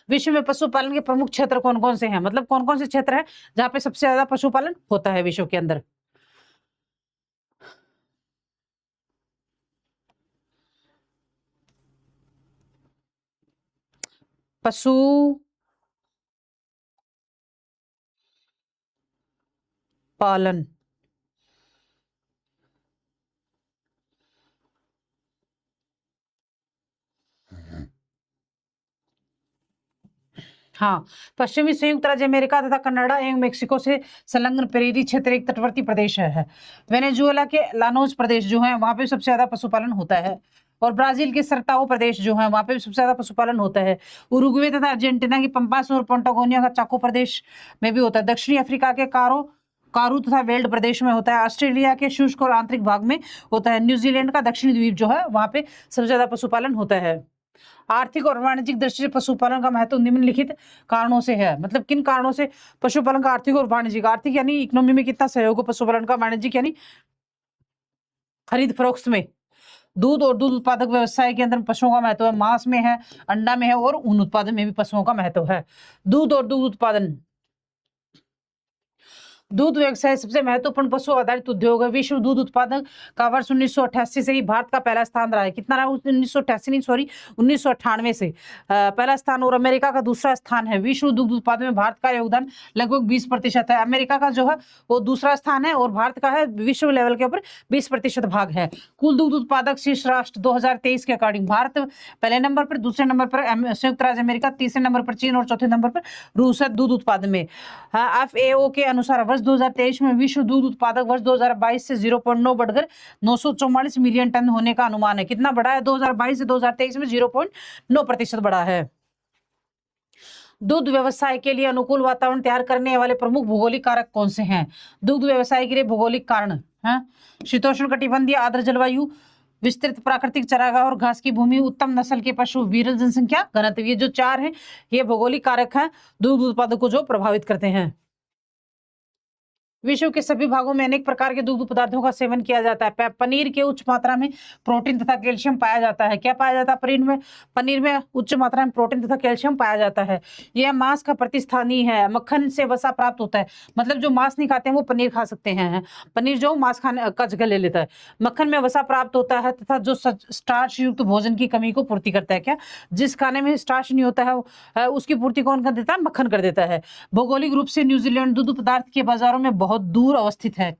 विश्व में पशुपालन के प्रमुख क्षेत्र कौन कौन से हैं? मतलब कौन कौन से क्षेत्र हैं जहां पे सबसे ज्यादा पशुपालन होता है विश्व के अंदर? पशु पालन। हाँ, पश्चिमी संयुक्त राज्य अमेरिका तथा कनाडा एवं मेक्सिको से संलग्न प्रेरी क्षेत्र एक तटवर्ती प्रदेश है। वेनेजुएला के लानोस प्रदेश जो है वहां पे सबसे ज्यादा पशुपालन होता है, और ब्राजील के सरताओ प्रदेश जो है वहां पे भी सबसे ज्यादा पशुपालन होता है। उरुग्वे तथा अर्जेंटीना की पंपास और पेंटागोनिया का चाको प्रदेश में भी होता है। दक्षिणी अफ्रीका के कारू तथा वेल्ड प्रदेश में होता है। ऑस्ट्रेलिया के शुष्क और आंतरिक भाग में होता है। न्यूजीलैंड का दक्षिणी द्वीप जो है वहां पे सबसे ज्यादा पशुपालन होता है। आर्थिक और वाणिज्यिक दृष्टि से पशुपालन का महत्व निम्नलिखित कारणों से है। मतलब किन कारणों से पशुपालन का आर्थिक और वाणिज्यिक? आर्थिक यानी इकोनॉमी में कितना सहयोग हो पशुपालन का। वाणिज्यिक यानी खरीद फरोख्त में। दूध और दूध उत्पादक व्यवसाय के अंदर पशुओं का महत्व है। मांस में है, अंडा में है और ऊन उत्पादन में भी पशुओं का महत्व है। दूध और दूध उत्पादन। दूध व्यवसाय सबसे महत्वपूर्ण पशु आधारित उद्योग है। विश्व दूध उत्पादन का वर्ष 1988 से ही भारत का पहला स्थान रहा है। कितना रहा? 1988 नहीं, सॉरी 1998 से पहला स्थान, और अमेरिका का दूसरा स्थान है। विश्व दूध उत्पादन में भारत का योगदान लगभग 20% है। अमेरिका का जो है वो दूसरा स्थान है और भारत का है विश्व लेवल के ऊपर 20% भाग है। कुल दूध उत्पादक शीर्ष राष्ट्र 2023 के अकॉर्डिंग भारत पहले नंबर पर, दूसरे नंबर पर संयुक्त राज्य अमेरिका, तीसरे नंबर पर चीन और चौथे नंबर पर रूस है दूध उत्पादन में। FAO के अनुसार वर्ष 2023 में विश्व दूध उत्पादक वर्ष 2022 से 0.9 बढ़कर 944 मिलियन टन होने का अनुमान है। कितना बढ़ा है? 2022 से 2023 में 0.9% बढ़ा है। दूध व्यवसाय के लिए अनुकूल वातावरण तैयार करने वाले प्रमुख भौगोलिक कारक कौन से हैं? दूध व्यवसाय के लिए भौगोलिक कारण है शीतोष्ण कटिबंधीय आर्द्र जलवायु, विस्तृत प्राकृतिक चारागाह और घास की भूमि, उत्तम नस्ल के पशु, विरल जनसंख्या घनत्व। ये जो 4 हैं ये भौगोलिक कारक हैं दूध उत्पादक को जो प्रभावित करते हैं। विश्व के सभी भागों में अनेक प्रकार के दुग्ध पदार्थों का सेवन किया जाता है। पनीर के उच्च मात्रा में प्रोटीन तथा कैल्शियम पाया जाता है। क्या पाया जाता है पनीर में उच्च मात्रा में प्रोटीन तथा कैल्शियम पाया जाता है। यह मांस का प्रतिस्थानी है। मक्खन से वसा प्राप्त होता है, मतलब जो मांस नहीं खाते हैं वो पनीर खा सकते हैं। पनीर जो मांस खाने का जगह ले लेता है। मक्खन में वसा प्राप्त होता है तथा जो स्टार्च युक्त भोजन की कमी को पूर्ति करता है। क्या? जिस खाने में स्टार्च नहीं होता है उसकी पूर्ति कौन कर देता है? मक्खन कर देता है। भौगोलिक रूप से न्यूजीलैंड दूध पदार्थ के बाजारों में बहुत दूर अवस्थित है।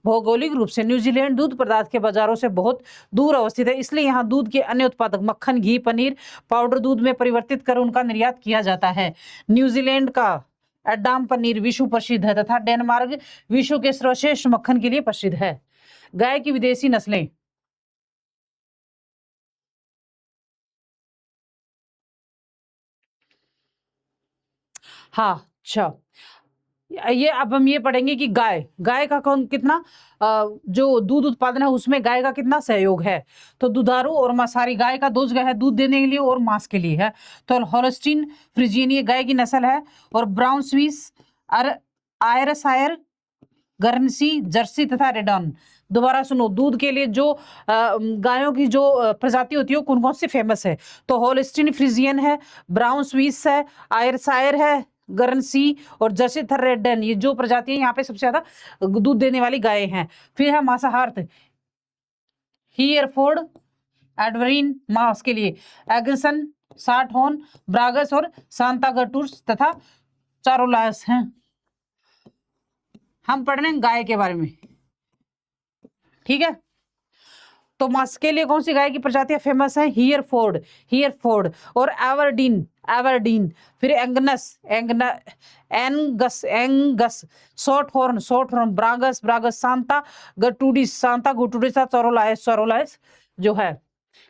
भौगोलिक रूप से न्यूजीलैंड दूध पदार्थ के बाजारों से बहुत दूर अवस्थित है, इसलिए यहाँ दूध के अन्य उत्पादक मक्खन, घी, पनीर, पाउडर दूध में परिवर्तित कर उनका निर्यात किया जाता है। न्यूजीलैंड का एडाम पनीर विश्व प्रसिद्ध है तथा डेनमार्क विश्व के सर्वश्रेष्ठ मक्खन के लिए प्रसिद्ध है। गाय की विदेशी नस्लें। हाँ, अच्छा, ये अब हम ये पढ़ेंगे कि गाय गाय का कौन कितना जो दूध उत्पादन है उसमें गाय का कितना सहयोग है। तो दुधारू और मांसाहारी गाय का दो जगह है, दूध देने के लिए और मांस के लिए है। तो हॉलस्टीन फ्रिजियन ये गाय की नस्ल है, और ब्राउन स्विस, आयरशायर, गर्नसी, जर्सी तथा रेडॉन। दोबारा सुनो, दूध के लिए जो गायों की जो प्रजाति होती है वो कौन कौन सी फेमस है। तो होल्स्टीन फ्रिजियन है, ब्राउन स्विस है, आयरशायर है, गर्नसी और जर्सी थरेडन, ये जो प्रजातियां यहाँ पे सबसे ज्यादा दूध देने वाली गायें हैं। फिर है मांसाहार, हीयरफोर्ड, एडवरीन मांस के लिए, एगसन, साठहॉर्न, ब्रागस और सांतागटूर्स तथा चारोलायस हैं। हम पढ़ रहे हैं गाय के बारे में, ठीक है। तो मांस के लिए कौन सी गाय की प्रजातियां फेमस है? हीयरफोर्ड और एवरडीन, फिर एंगस, शॉर्ट हॉर्न, ब्रागस, सांता गुटूडिस, चौरोलायस जो है।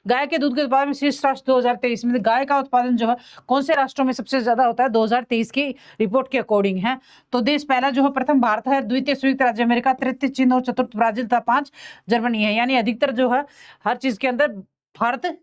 गाय के दूध के उत्पादन में शीर्ष राष्ट्र 2023 में गाय का उत्पादन जो है कौन से राष्ट्रों में सबसे ज्यादा होता है? 2023 की रिपोर्ट के अकॉर्डिंग है। तो देश पहला जो है प्रथम भारत है, द्वितीय संयुक्त राज्य अमेरिका, तृतीय चीन और चतुर्थ ब्राजील तथा 5 जर्मनी है। यानी अधिकतर जो है हर चीज के अंदर भारत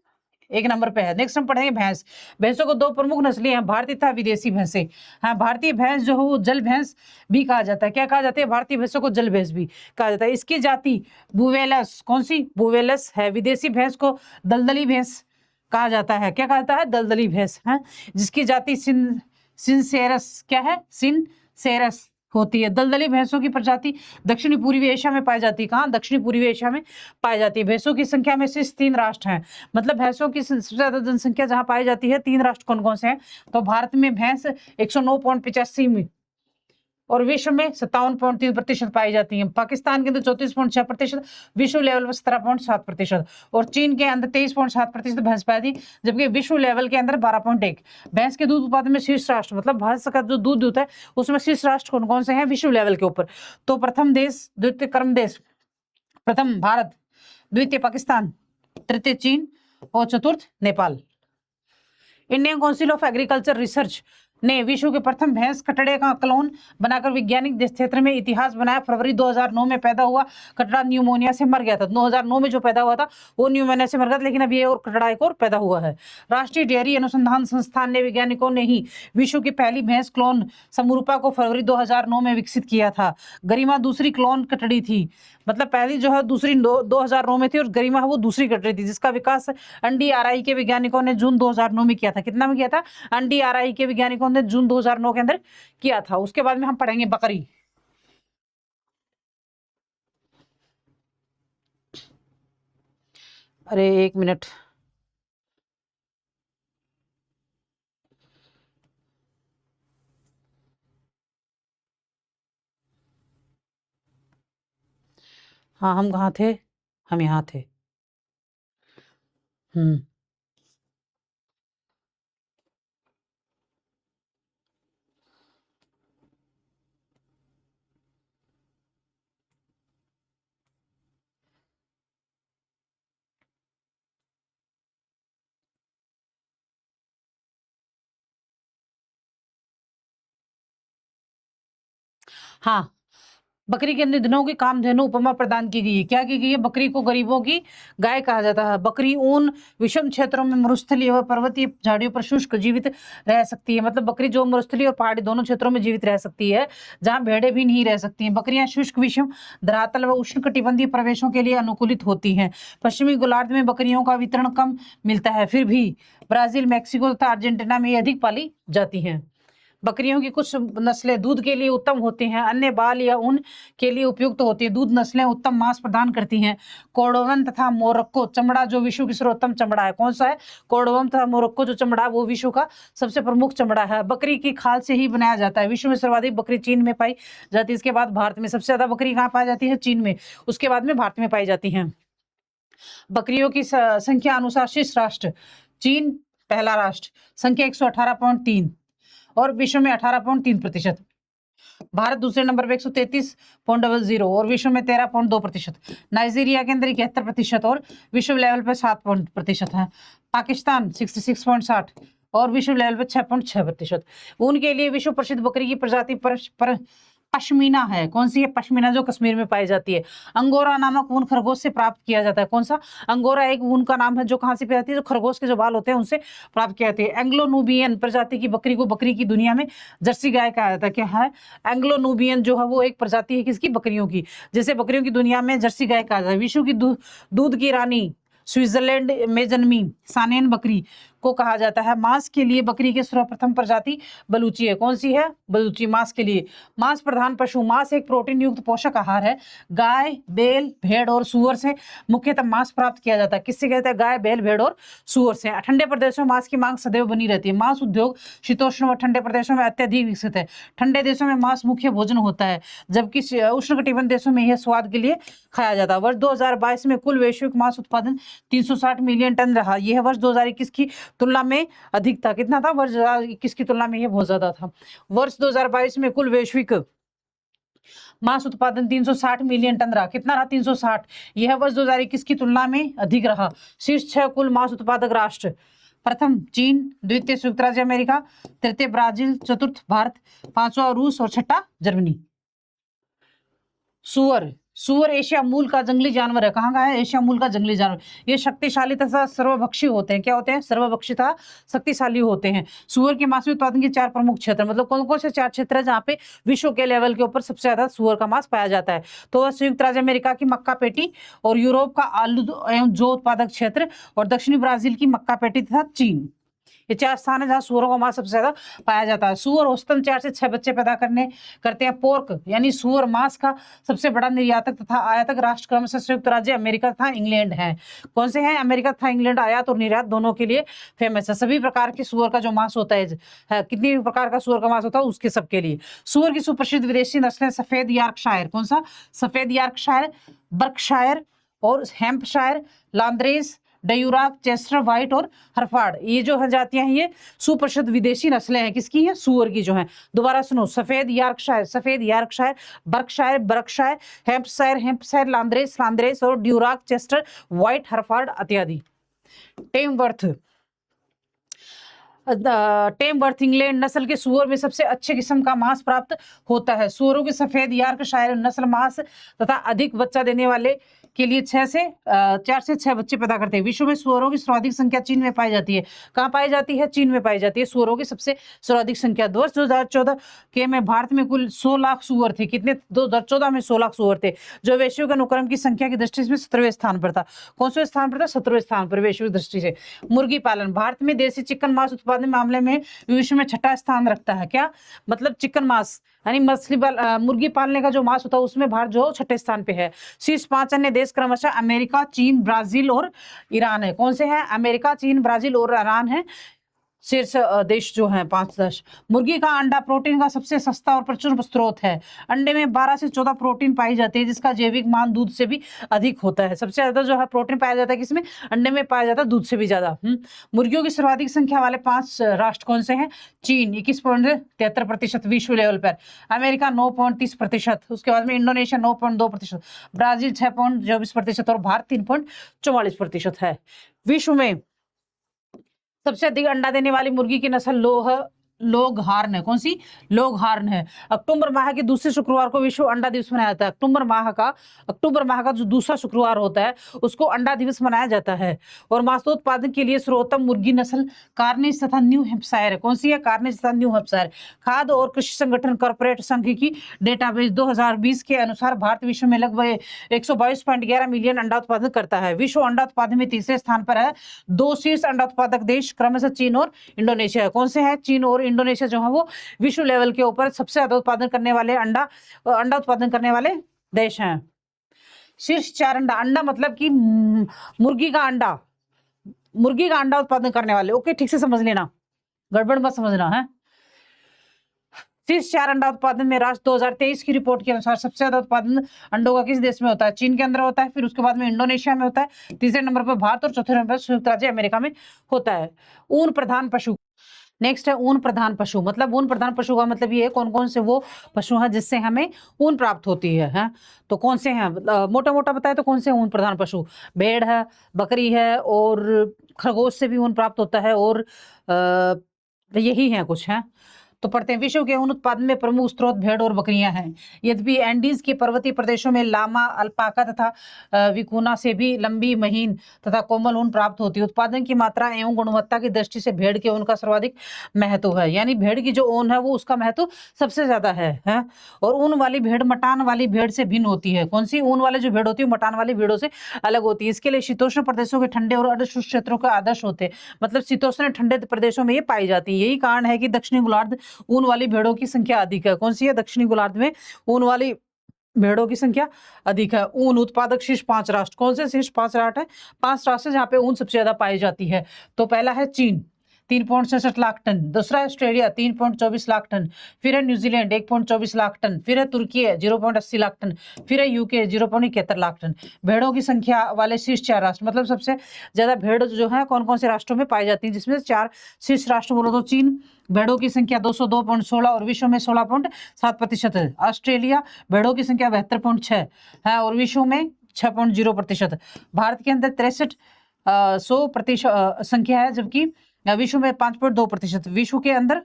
एक नंबर पे है। नेक्स्ट हम पढ़ेंगे भैंस। भैंसों को दो प्रमुख नस्लें हैं, भारतीय तथा विदेशी भैंसें। हाँ, भारतीय भैंस जो है वो जल भैंस भी कहा जाता है। क्या कहा जाता है? भारतीय भैंसों को जल भैंस भी कहा जाता है। इसकी जाति बुवेलस, कौन सी? बुवेलस है। विदेशी भैंस को दलदली भैंस कहा जाता है। क्या कहा जाता है? दलदली भैंस है, जिसकी जाति सिनसेरस, क्या है? सिनसेरस होती है। दलदली भैंसों की प्रजाति दक्षिणी पूर्वी एशिया में पाई जाती है। कहाँ? दक्षिणी पूर्वी एशिया में पाई जाती है। भैंसों की संख्या में से 3 राष्ट्र हैं, मतलब भैंसों की सबसे ज्यादा जनसंख्या जहां पाई जाती है 3 राष्ट्र कौन कौन से हैं? तो भारत में भैंस 109.85 में, और विश्व में 57.3% पाई जाती है। पाकिस्तान के अंदर 34.6%, विश्व लेवल पर 17.7%, और चीन के अंदर 23.7% भैंस पाई जाती, जबकि विश्व लेवल के अंदर 12.1। भैंस के दूध उत्पादन में शीर्ष राष्ट्र, मतलब भैंस का जो दूध होता है उसमें शीर्ष राष्ट्र कौन कौन से हैं विश्व लेवल के ऊपर? तो प्रथम देश, द्वितीय क्रम देश, प्रथम भारत, द्वितीय पाकिस्तान, तृतीय चीन और चतुर्थ Nepal. Indian council of agriculture research ने विश्व के प्रथम भैंस कटड़े का क्लोन बनाकर वैज्ञानिक क्षेत्र में इतिहास बनाया। फरवरी 2009 में पैदा हुआ कटड़ा न्यूमोनिया से मर गया था। 2009 में जो पैदा हुआ था वो न्यूमोनिया से मर गया था, लेकिन अब ये और कटड़ा एक और पैदा हुआ है। राष्ट्रीय डेयरी अनुसंधान संस्थान ने वैज्ञानिकों ने ही विश्व की पहली भैंस क्लोन समरूपा को फरवरी 2009 में विकसित किया था। गरिमा दूसरी क्लोन कटड़ी थी, मतलब पहली जो है दूसरी 2009 में थी, और गरिमा वो दूसरी कटड़ी थी, जिसका विकास एनडीआरआई के वैज्ञानिकों ने जून 2009 में किया था। कितना में किया था? एनडीआरआई के वैज्ञानिकों ने जून 2009 के अंदर किया था। उसके बाद में हम पढ़ेंगे बकरी। अरे 1 मिनट। हाँ, हम कहाँ थे? हम यहाँ थे। हम्म। हाँ, बकरी के निधनों की कामधेनु उपमा प्रदान की गई है। क्या की गई है? बकरी को गरीबों की गाय कहा जाता है। बकरी ऊन विषम क्षेत्रों में मरुस्थलीय व पर्वतीय झाड़ियों पर शुष्क जीवित रह सकती है। मतलब बकरी जो मरुस्थलीय और पहाड़ी दोनों क्षेत्रों में जीवित रह सकती है, जहां भेड़े भी नहीं रह सकती हैं। बकरियां शुष्क विषम धरातल व उष्णकटिबंधीय प्रवेशों के लिए अनुकूलित होती हैं। पश्चिमी गोलार्ध में बकरियों का वितरण कम मिलता है, फिर भी ब्राजील, मैक्सिको तथा अर्जेंटीना में ये अधिक पाली जाती हैं। बकरियों की कुछ नस्लें दूध के लिए उत्तम होती हैं, अन्य बाल या ऊन के लिए उपयुक्त होती है। दूध नस्लें उत्तम मांस प्रदान करती हैं। कोर्डोवन तथा मोरक्को चमड़ा जो विश्व की सर्वोत्तम चमड़ा है, कौन सा है? कोर्डोवन तथा मोरक्को जो चमड़ा वो विश्व का सबसे प्रमुख चमड़ा है। बकरी की खाल से ही बनाया जाता है। विश्व में सर्वाधिक बकरी चीन में पाई जाती है, इसके बाद भारत में। सबसे ज्यादा बकरी कहाँ पाई जाती है? चीन में, उसके बाद में भारत में पाई जाती है। बकरियों की संख्या अनुसार शीर्ष राष्ट्र चीन पहला राष्ट्र, संख्या 118.3 और विश्व में 18.3%। भारत दूसरे नंबर पे 133.00 और विश्व में 13.2%। नाइजीरिया के अंदर 71% और विश्व लेवल पे 7% है। पाकिस्तान 66.60 और विश्व लेवल पे 6.6%। ऊन के लिए विश्व प्रसिद्ध बकरी की प्रजाति पश्मीना है। कौन सी है? पश्मीना, जो कश्मीर में पाई जाती है। अंगोरा नामक ऊन खरगोश से प्राप्त किया जाता है। कौन सा? अंगोरा एक ऊन का नाम है जो कहाँ से पाई जाती है? जो खरगोश के जो बाल होते हैं उनसे प्राप्त किया जाती है। एंग्लो नूबियन प्रजाति की बकरी को बकरी की दुनिया में जर्सी गाय कहा जाता है। क्या है? एंग्लो नूबियन जो है वो एक प्रजाति है किसकी? बकरियों की। जैसे बकरियों की दुनिया में जर्सी गाय कहा जाता है। विश्व की दूध की रानी स्विट्जरलैंड में जन्मी सानेन बकरी को कहा जाता है। मांस के लिए बकरी की सर्वप्रथम प्रजाति बलूची है। कौन सी है? बलूची। मांस के लिए मांस प्रधान पशु। मांस एक प्रोटीन युक्त पोषक आहार है। गाय, बैल, भेड़ और सुअर से मुख्यतः मांस प्राप्त किया जाता है। किससे कहते हैं? गाय, बैल, भेड़ और सुअर से। ठंडे प्रदेशों में मांस की मांग सदैव बनी रहती है। मांस उद्योग शीतोष्ण व ठंडे प्रदेशों में अत्यधिक विकसित है। ठंडे देशों में मांस मुख्य भोजन होता है, जबकि उष्णकटिबंध देशों में यह स्वाद के लिए खाया जाता है। वर्ष 2022 में कुल वैश्विक मांस उत्पादन 360 मिलियन टन रहा। यह वर्ष 2021 की तुलना में अधिक था। कितना था? वर्ष 2021 की तुलना में यह बहुत ज्यादा था। वर्ष 2022 में कुल वैश्विक मांस उत्पादन 360 मिलियन टन रहा। कितना रहा? 360। यह वर्ष 2021 की तुलना में अधिक रहा। शीर्ष 6 कुल मांस उत्पादक राष्ट्र: प्रथम चीन, द्वितीय संयुक्त राज्य अमेरिका, तृतीय ब्राजील, चतुर्थ भारत, पांचवा रूस और छठा जर्मनी। सुअर एशिया मूल का जंगली जानवर है। कहाँ का है? एशिया मूल का जंगली जानवर। ये शक्तिशाली तथा सर्वभक्षी होते हैं। क्या होते हैं? सर्वभक्षी तथा शक्तिशाली होते हैं। सुअर के मांस उत्पादन के 4 प्रमुख क्षेत्र, मतलब कौन कौन से 4 क्षेत्र है जहाँ पे विश्व के लेवल के ऊपर सबसे ज्यादा सुअर का मांस पाया जाता है? तो संयुक्त राज्य अमेरिका की मक्का पेटी और यूरोप का आलू एवं जौ उत्पादक क्षेत्र और दक्षिणी ब्राजील की मक्का पेटी तथा चीन। ये 4 स्थान है जहाँ सुअरों का मांस सबसे ज्यादा पाया जाता है। सुअर औसतन 4 से 6 बच्चे पैदा करते हैं। पोर्क यानी सुअर मांस का सबसे बड़ा निर्यातक तथा आयातक राष्ट्र क्रमशः संयुक्त राज्य अमेरिका तथा इंग्लैंड है। कौन से हैं? अमेरिका तथा इंग्लैंड आयात और निर्यात दोनों के लिए फेमस है। सभी प्रकार के सुअर का जो मांस होता है, कितनी भी प्रकार का सुअर का मांस होता है उसके सबके लिए। सुअर की सुप्रसिद्ध विदेशी नस्लें सफेद यॉर्कशायर। कौन सा? सफेद यॉर्कशायर, बर्कशायर और हैम्पशायर, लांद्रेस, डयूराक, चेस्टर वाइट और हरफार्ड। ये जो जातियां हैं ये सुप्रसिद्ध विदेशी नस्लें हैं। किसकी हैं? सुअर की जो है। दोबारा सुनो: सफेद यॉर्कशायर, बर्कशायर, हैम्पशायर, लांद्रेस और ड्यूराक, चेस्टर वाइट, हरफार्ड इत्यादि। टेमवर्थ इंग्लैंड नस्ल के सुअर में सबसे अच्छे किस्म का मांस प्राप्त होता है। सुअरों की सफेद यॉर्कशायर नस्ल मांस तथा अधिक बच्चा देने वाले के लिए 4 से 6 बच्चे पैदा करते हैं। विश्व में सुअरों की सर्वाधिक संख्या चीन में पाई जाती है। कहाँ पाई जाती है? चीन में पाई जाती है सुअरों की सबसे सर्वाधिक संख्या। वर्ष 2014 के में भारत में कुल 100 लाख सुअर थे। कितने? 2014 में 100 लाख सुअर थे, जो वैश्विक अनुक्रम की संख्या की दृष्टि से 17वें स्थान पर था। कौन से स्थान पर था? 17वें स्थान पर वैश्विक दृष्टि से। मुर्गी पालन: भारत में देसी चिकन मांस उत्पादन मामले में विश्व में 6ठा स्थान रखता है। क्या मतलब? चिकन मांस यानी मुर्गी पालने का जो मांस होता है उसमें भारत जो 6ठे स्थान पे है। शीर्ष 5 अन्य देश क्रमशः अमेरिका, चीन, ब्राजील और ईरान है। कौन से हैं? अमेरिका, चीन, ब्राजील और ईरान है शीर्ष देश जो है 5 देश। मुर्गी का अंडा प्रोटीन का सबसे सस्ता और प्रचुर स्रोत है। अंडे में 12 से 14 प्रोटीन पाई जाती है, जिसका जैविक मान दूध से भी अधिक होता है। सबसे ज्यादा जो है प्रोटीन पाया जाता है किसमें? अंडे में पाया जाता है, दूध से भी ज्यादा। मुर्गियों की सर्वाधिक संख्या वाले 5 राष्ट्र कौन से हैं? चीन 21.73% विश्व लेवल पर, अमेरिका 9.30%, उसके बाद में इंडोनेशिया 9.2%, ब्राजील 6.24% और भारत 3.44% है। विश्व में सबसे अधिक अंडा देने वाली मुर्गी की नस्ल लोगहार्न है। कौन सी? लोगहार्न है। अक्टूबर माह के दूसरे शुक्रवार को विश्व अंडा दिवस मनाया जाता है। अक्टूबर माह का जो दूसरा शुक्रवार होता है उसको अंडा दिवस मनाया जाता है। और मांसोत्पादन के लिए सर्वोत्तम मुर्गी नस्ल कार्निश तथा न्यू हैम्पशायर है। कौन सी है? कार्निश तथा न्यू हैम्पशायर। खाद्य और कृषि संगठन कॉर्पोरेट संघ की डेटाबेस 2020 के अनुसार भारत विश्व में लगभग 122.11 मिलियन अंडा उत्पादन करता है। विश्व अंडा उत्पादन में तीसरे स्थान पर है। 2 शीर्ष अंडा उत्पादक देश क्रमशः चीन और इंडोनेशिया है। कौन से हैं? चीन और इंडोनेशिया जो है वो विश्व लेवल के ऊपर सबसे ज्यादा उत्पादन करने वाले अंडा उत्पादन करने वाले देश हैं। शीर्ष 4 अंडा मतलब कि मुर्गी का अंडा उत्पादन करने वाले। ओके, ठीक से समझ लेना, गड़बड़ मत समझना है। शीर्ष 4 अंडा उत्पादन में राष्ट्र 2023 की रिपोर्ट के अनुसार सबसे ज्यादा उत्पादन अंडों का किस देश में होता है? चीन के अंदर होता है, फिर उसके बाद में इंडोनेशिया में होता है, तीसरे नंबर पर भारत और चौथे नंबर पर संयुक्त राज्य अमेरिका में होता है। ऊन प्रधान पशु। नेक्स्ट है ऊन प्रधान पशु। मतलब ऊन प्रधान पशु का मतलब ये है कौन कौन से वो पशु हैं जिससे हमें ऊन प्राप्त होती है? तो कौन से हैं? मोटा मोटा बताए तो कौन से ऊन प्रधान पशु? भेड़ है, बकरी है, और खरगोश से भी ऊन प्राप्त होता है, और यही है कुछ है। तो पढ़ते हैं। विश्व के ऊन उत्पादन में प्रमुख स्रोत भेड़ और बकरियां हैं। यद्यपि एंडीज के पर्वतीय प्रदेशों में लामा, अल्पाका तथा विकुना से भी लंबी, महीन तथा कोमल ऊन प्राप्त होती है। उत्पादन की मात्रा एवं गुणवत्ता की दृष्टि से भेड़ के ऊन का सर्वाधिक महत्व है। यानी भेड़ की जो ऊन है वो उसका महत्व सबसे ज्यादा है। और ऊन वाली भेड़ मटान वाली भेड़ से भिन्न होती है। कौन सी? ऊन वाली जो भेड़ होती है मटान वाली भेड़ों से अलग होती है। इसके लिए शीतोष्ण प्रदेशों के ठंडे और अर्धशुष्क क्षेत्रों के आदर्श होते हैं। मतलब शीतोष्ण ठंडे प्रदेशों में ये पाई जाती है। यही कारण है कि दक्षिणी गोलार्ध ऊन वाली भेड़ों की संख्या अधिक है। कौन सी है? दक्षिणी गोलार्ध में ऊन वाली भेड़ों की संख्या अधिक है। ऊन उत्पादक शीर्ष 5 राष्ट्र। कौन से शीर्ष 5 राष्ट्र है? 5 राष्ट्र जहां पे ऊन सबसे ज्यादा पाई जाती है। तो पहला है चीन 3.66 लाख टन, दूसरा है ऑस्ट्रेलिया 3.24 लाख टन, फिर है न्यूजीलैंड 1.24 लाख टन, फिर है तुर्की 0.80 लाख टन, फिर है यूके 0.71 लाख टन। भेड़ों की संख्या वाले शीर्ष 4 राष्ट्र, मतलब सबसे ज्यादा भेड़ जो है कौन कौन से राष्ट्रों में पाई जाती है, जिसमें 4 शीर्ष राष्ट्र बोलो तो चीन, भेड़ों की संख्या 202.16 और विश्व में 16.7% है। ऑस्ट्रेलिया भेड़ों की संख्या 72.6 है और विश्व में 6.0%। भारत के अंदर 63% संख्या है, जबकि विश्व में 5.2%। विश्व के अंदर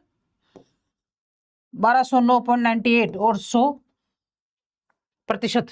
1209.98 और 100%।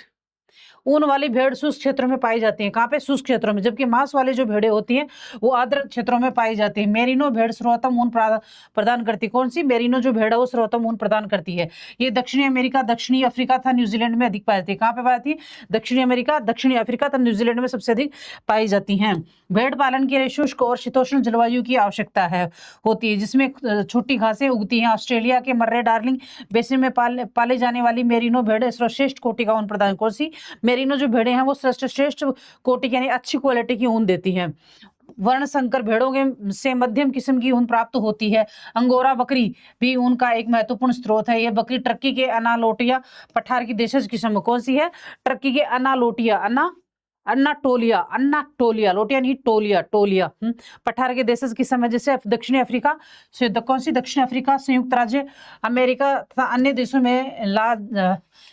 ऊन वाली भेड़ शुष्क क्षेत्रों में पाई जाती है। कहाँ पे? शुष्क क्षेत्रों में। जबकि मांस वाली जो भेड़ें होती हैं वो आर्द्र क्षेत्रों में पाई जाती है। मेरिनो भेड़ सर्वोत्तम ऊन प्रदान करती है। कौन सी? मेरिनो जो भेड़ है वो सर्वोत्तम ऊन प्रदान करती है। ये दक्षिणी अमेरिका, दक्षिणी अफ्रीका तथा न्यूजीलैंड में अधिक पाई जाती है। कहाँ पे पाई जाती है? दक्षिणी अमेरिका, दक्षिणी अफ्रीका तथा न्यूजीलैंड में सबसे अधिक पाई जाती हैं। भेड़ पालन के लिए शुष्क और शीतोष्ण जलवायु की आवश्यकता होती है, जिसमें छोटी घासें उगती हैं। ऑस्ट्रेलिया के मर्रे डार्लिंग बेसिन में पाले जाने वाली मेरिनो भेड़ सर्वश्रेष्ठ कोटि का ऊन प्रदान। कौन सी? मेरिनो जो भेड़ें हैं वो श्रेष्ठ कोटि यानी अच्छी क्वालिटी की ऊन देती हैं। वर्ण संकर भेड़ों के से मध्यम किस्म की ऊन प्राप्त होती है। अंगोरा बकरी भी ऊन का एक महत्वपूर्ण स्रोत है। यह बकरी टर्की के अनालोटिया पठार की देशज किस्म। कौन सी है? टर्की के अनालोटिया, अन्नाटोलिया लोटिया नहीं, टोलिया पठार के देशज किस्म है, जिसे दक्षिणी अफ्रीका से कौन सी? दक्षिण अफ्रीका, संयुक्त राज्य अमेरिका तथा अन्य देशों में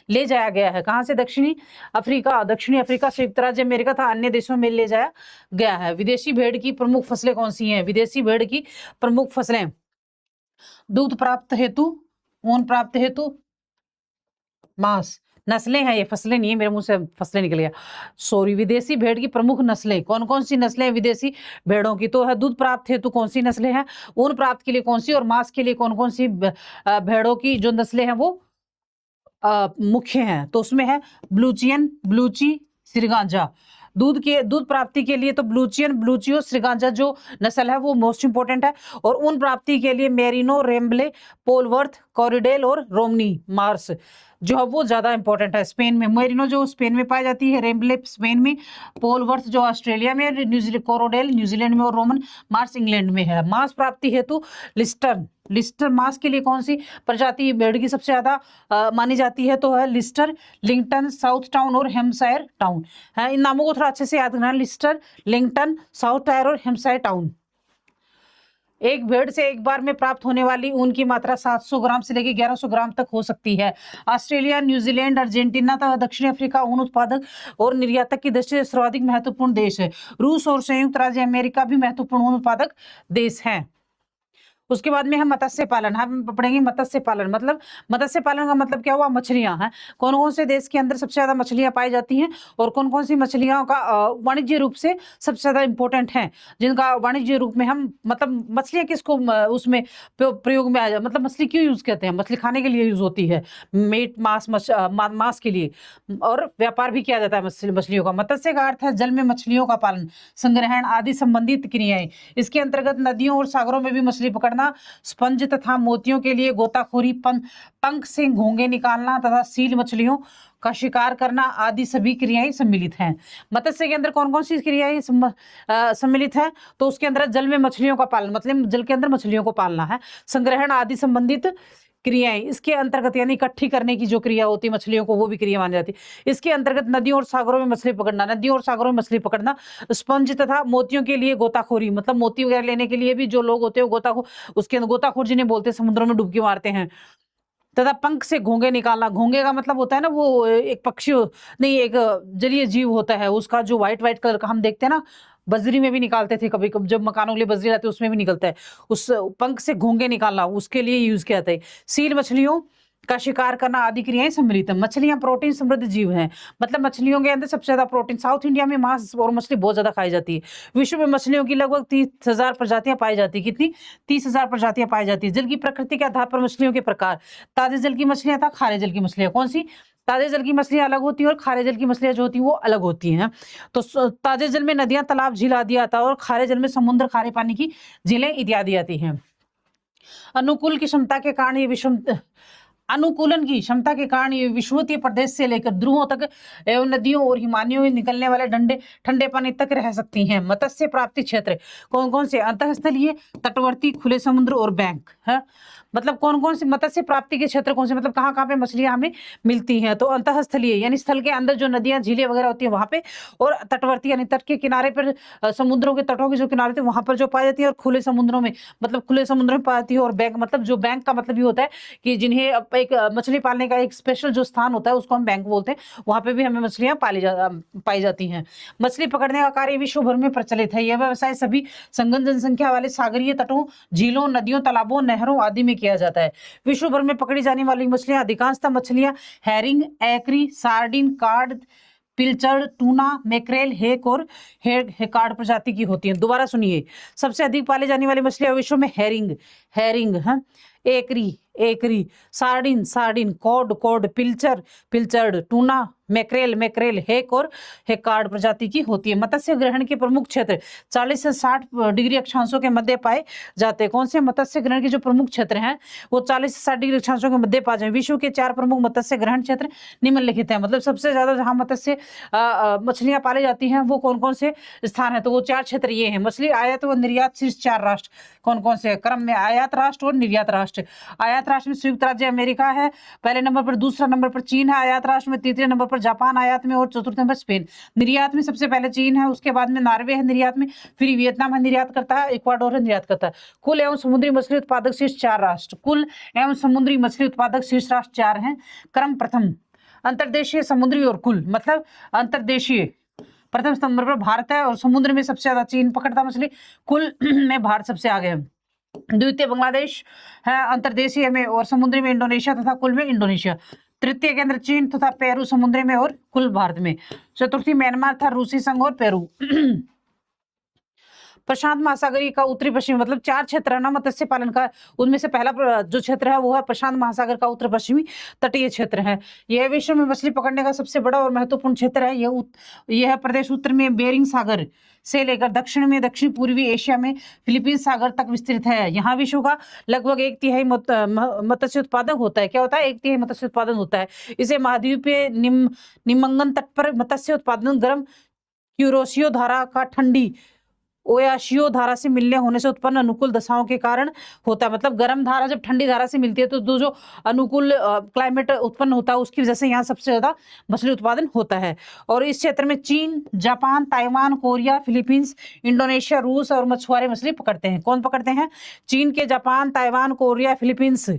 ले जाया गया है। कहाँ से? दक्षिणी अफ्रीका, संयुक्त राज्य अमेरिका तथा अन्य देशों में ले जाया गया है। विदेशी भेड़ की प्रमुख फसलें कौन सी हैं? विदेशी भेड़ की प्रमुख फसलें दूध प्राप्त हेतु, ऊन प्राप्त हेतु, मांस। नस्लें हैं ये, फसलें नहीं है, मेरे मुंह से फसलें निकल गया, सॉरी। विदेशी भेड़ की प्रमुख नस्लें कौन कौन सी नस्लें हैं विदेशी भेड़ों की? तो है दूध प्राप्त हेतु कौन सी नस्लें हैं, ऊन प्राप्त के लिए कौन सी, और मांस के लिए कौन कौन सी भेड़ों की जो नस्लें हैं वो मुख्य हैं। तो उसमें है ब्लूची, श्रीगांजा। दूध प्राप्ति के लिए तो ब्लूची और श्रीगांजा जो नस्ल है वो मोस्ट इंपोर्टेंट है। और ऊन प्राप्ति के लिए मेरिनो, रेम्बले, पोलवर्थ, कॉरिडेल और रोमनी मार्स जो है वो ज्यादा इंपॉर्टेंट है। स्पेन में मेरिनो जो स्पेन में पाई जाती है, रेम्बले स्पेन में, पोलवर्थ जो ऑस्ट्रेलिया में, कोरोडेल न्यूजीलैंड में और रोमन मार्स इंग्लैंड में है। मांस प्राप्ति हेतु लिस्टर मांस के लिए कौन सी प्रजाति भेड़ की सबसे ज्यादा मानी जाती है? तो है लिस्टर, लिंगटन, साउथ टाउन और हेम्पशायर टाउन है। इन नामों को थोड़ा अच्छे से याद रखना, लिस्टर, लिंगटन, साउथ टायर और हेम्पशायर टाउन। एक भेड़ से एक बार में प्राप्त होने वाली ऊन की मात्रा 700 ग्राम से लेकर 1100 ग्राम तक हो सकती है। ऑस्ट्रेलिया, न्यूजीलैंड, अर्जेंटीना तथा दक्षिण अफ्रीका ऊन उत्पादक और निर्यातक की दृष्टि से सर्वाधिक महत्वपूर्ण देश है। रूस और संयुक्त राज्य अमेरिका भी महत्वपूर्ण ऊन उत्पादक देश हैं। उसके बाद में हम मत्स्य पालन, हम पढ़ेंगे मत्स्य पालन। मतलब मत्स्य पालन का मतलब क्या हुआ, मछलियां हैं। कौन कौन से देश के अंदर सबसे ज्यादा मछलियां पाई जाती हैं और कौन कौन सी मछलियों का वाणिज्य रूप से सबसे ज्यादा इंपॉर्टेंट है, जिनका वाणिज्य रूप में हम मतलब मछलियां किसको उसमें प्रयोग में आ जाए, मतलब मछली क्यों यूज करते हैं, मछली खाने के लिए यूज होती है, मीट मांस मांस के लिए, और व्यापार भी किया जाता है मछलियों का। मत्स्य का अर्थ है जल में मछलियों का पालन, संग्रहण आदि संबंधित क्रियाएं। इसके अंतर्गत नदियों और सागरों में भी मछली पकड़ना, स्पंज तथा मोतियों के लिए गोताखोरी, पंख से घोंगे निकालना तथा सील मछलियों का शिकार करना आदि सभी क्रियाएं सम्मिलित हैं। मत्स्य के अंदर कौन कौन सी क्रियाएं सम्मिलित है, तो उसके अंदर जल में मछलियों का पालन, मतलब जल के अंदर मछलियों को पालना है, संग्रहण आदि संबंधित क्रियाएं इसके अंतर्गत, यानी इकट्ठी करने की जो क्रिया होती है मछलियों को, वो भी क्रिया मानी जाती है। इसके अंतर्गत नदियों और सागरों में मछली पकड़ना, नदियों और सागरों में मछली पकड़ना, स्पंज तथा मोतियों के लिए गोताखोरी, मतलब मोती वगैरह लेने के लिए भी जो लोग होते हैं गोताखोर, उसके अंदर गोताखोर जिन्हें बोलते हैं, समुद्रों में डुबकी मारते हैं, तथा पंख से घोंगे निकालना। घोंगे का मतलब होता है ना, वो एक पक्षी नहीं, एक जलीय जीव होता है, उसका जो व्हाइट व्हाइट कलर का हम देखते हैं ना, बजरी में भी निकालते थे कभी कभी, जब मकानों के लिए बजरी लाते उसमें भी निकलता है, उस पंख से घोंगे निकालना, उसके लिए यूज किया जाता है। सील मछलियों का शिकार करना आदि क्रियाएं सम्मिलित है। मछलियां प्रोटीन समृद्ध जीव हैं, मतलब मछलियों के अंदर सबसे ज्यादा प्रोटीन, साउथ इंडिया में मांस और मछली बहुत ज्यादा खाई जाती है। विश्व में मछलियों की लगभग 30,000 प्रजातियां पाई जाती है। कितनी? 30,000 प्रजातियां पाई जाती है। जल की प्रकृति के आधार पर मछलियों के प्रकार, ताजे जल की मछलियां था, खारे जल की मछलियां। कौन सी? ताजे जल की मछलियां अलग होती है और खारे जल की मछलियां जो होती है वो अलग होती हैं। तो ताजे जल में नदियां, तालाब, झील आदि आता है, और खारे जल में समुद्र, खारे पानी की झीलें इत्यादि आती हैं। अनुकूल की क्षमता के कारण ये विषम अनुकूलन की क्षमता के कारण ये विषुवतीय प्रदेश से लेकर ध्रुवों तक एवं नदियों और हिमानियों में निकलने वाले ठंडे पानी तक रह सकती हैं। मत्स्य प्राप्ति क्षेत्र कौन कौन से? अंतःस्थलीय, तटवर्ती, खुले समुद्र और बैंक है। मतलब कौन कौन से मत्स्य प्राप्ति के क्षेत्र कौन से, मतलब कहाँ कहाँ पे मछलियां हमें मिलती हैं? तो अंतःस्थलीय यानी स्थल के अंदर जो नदियां, झीलें वगैरह होती है वहां पे, और तटवर्ती यानी तट के किनारे पर, समुद्रों के तटों के जो किनारे थे वहां पर जो पाई जाती है, और खुले समुद्रों में, मतलब खुले समुद्र में पाई जाती है। और बैंक, मतलब जो बैंक का मतलब ये होता है कि जिन्हें एक मछली पालने का एक स्पेशल जो स्थान होता है उसको हम बैंक बोलते हैं, वहां पे भी हमें मछलियां पाई जाती हैं। मछली पकड़ने का कार्य विश्व भर में प्रचलित है। यह व्यवसाय सभी संघन जनसंख्या वाले सागरीय तटों, झीलों, नदियों, तालाबों, नहरों आदि में किया जाता है। विश्व भर में पकड़ी जाने वाली मछलियां, अधिकांशतः मछलियां हैरिंग, एकरी, सार्डिन, कार्ड, पिलचर, टूना, मैक्रेल, हेक और हेकार्ड प्रजाति की होती हैं। दोबारा सुनिए, सबसे अधिक पाली जाने वाली मछलियां विश्व में हैरिंग है, एकरी, सार्डिन, कॉड, पिलचर, टूना, मैक्रेल, हेक और हेकार्ड प्रजाति की होती है। मत्स्य ग्रहण के प्रमुख क्षेत्र 40 से 60 डिग्री अक्षांशों के मध्य पाए जाते हैं। कौन से मत्स्य ग्रहण के जो प्रमुख क्षेत्र हैं वो 40 से 60 डिग्री अक्षांशों के मध्य पाए जाए। विश्व के 4 प्रमुख मत्स्य ग्रहण क्षेत्र निम्नलिखित हैं, मतलब सबसे ज्यादा जहां मत्स्य मछलियां पाली जाती हैं वो कौन कौन से स्थान है? तो वो 4 क्षेत्र ये हैं। मछली आयात व निर्यात शीर्ष 4 राष्ट्र कौन कौन से? क्रम में आयात राष्ट्र और निर्यात राष्ट्र। आयात राष्ट्र में संयुक्त राज्य अमेरिका है पहले नंबर पर, दूसरा नंबर पर चीन है आयात राष्ट्र में, तीसरे नंबर पर जापान आयात में, और चतुर्थ नंबर स्पेन। निर्यात में सबसे पहले चीन है, उसके बाद में नॉर्वे है निर्यात में, फिर वियतनाम है निर्यात करता है, इक्वाडोर है निर्यात करता है। कुल एवं समुद्री मछली उत्पादक शीर्ष 4 राष्ट्र, कुल एवं समुद्री मछली उत्पादक शीर्ष राष्ट्र 4 हैं। क्रम प्रथम अंतर्देशीय, समुद्री और कुल, मतलब अंतर्देशीय प्रथम नंबर पर भारत है, और समुद्र में सबसे ज्यादा चीन पकड़ता मछली, कुल में भारत सबसे आगे है। द्वितीय बांग्लादेश है अंतर्देशीय में, और समुद्री में इंडोनेशिया तथा कुल में इंडोनेशिया। तृतीय के अंदर चीन तथा पेरू समुद्री में, और कुल भारत में। चतुर्थी म्यांमार था, रूसी संघ और पेरू। प्रशांत महासागरीय का उत्तरी पश्चिमी, मतलब 4 क्षेत्र है ना मत्स्य पालन का, उनमें से पहला जो क्षेत्र है वो है प्रशांत महासागर का उत्तर पश्चिमी तटीय क्षेत्र है। यह विश्व में मछली पकड़ने का सबसे बड़ा और महत्वपूर्ण क्षेत्र है। यह प्रदेश उत्तर में बेरिंग सागर से लेकर दक्षिण में दक्षिण पूर्वी एशिया में फिलीपींस सागर तक विस्तृत है। यहाँ विश्व का लगभग 1/3 मत्स्य उत्पादन होता है। क्या होता है? 1/3 मत्स्य उत्पादन होता है। इसे महाद्वीपीय निम्नंगन तट पर मत्स्य उत्पादन गर्म क्यूरोसियो धारा का ठंडी ओयाशियो धारा से मिलने होने से उत्पन्न अनुकूल दशाओं के कारण होता है। मतलब गर्म धारा जब ठंडी धारा से मिलती है तो जो अनुकूल क्लाइमेट उत्पन्न होता है उसकी वजह से यहाँ सबसे ज्यादा मछली उत्पादन होता है। और इस क्षेत्र में चीन, Japan, Taiwan, Korea, Philippines, Indonesia, रूस और मछुआरे मछली पकड़ते हैं। कौन पकड़ते हैं? चीन के, Japan, Taiwan, Korea, Philippines,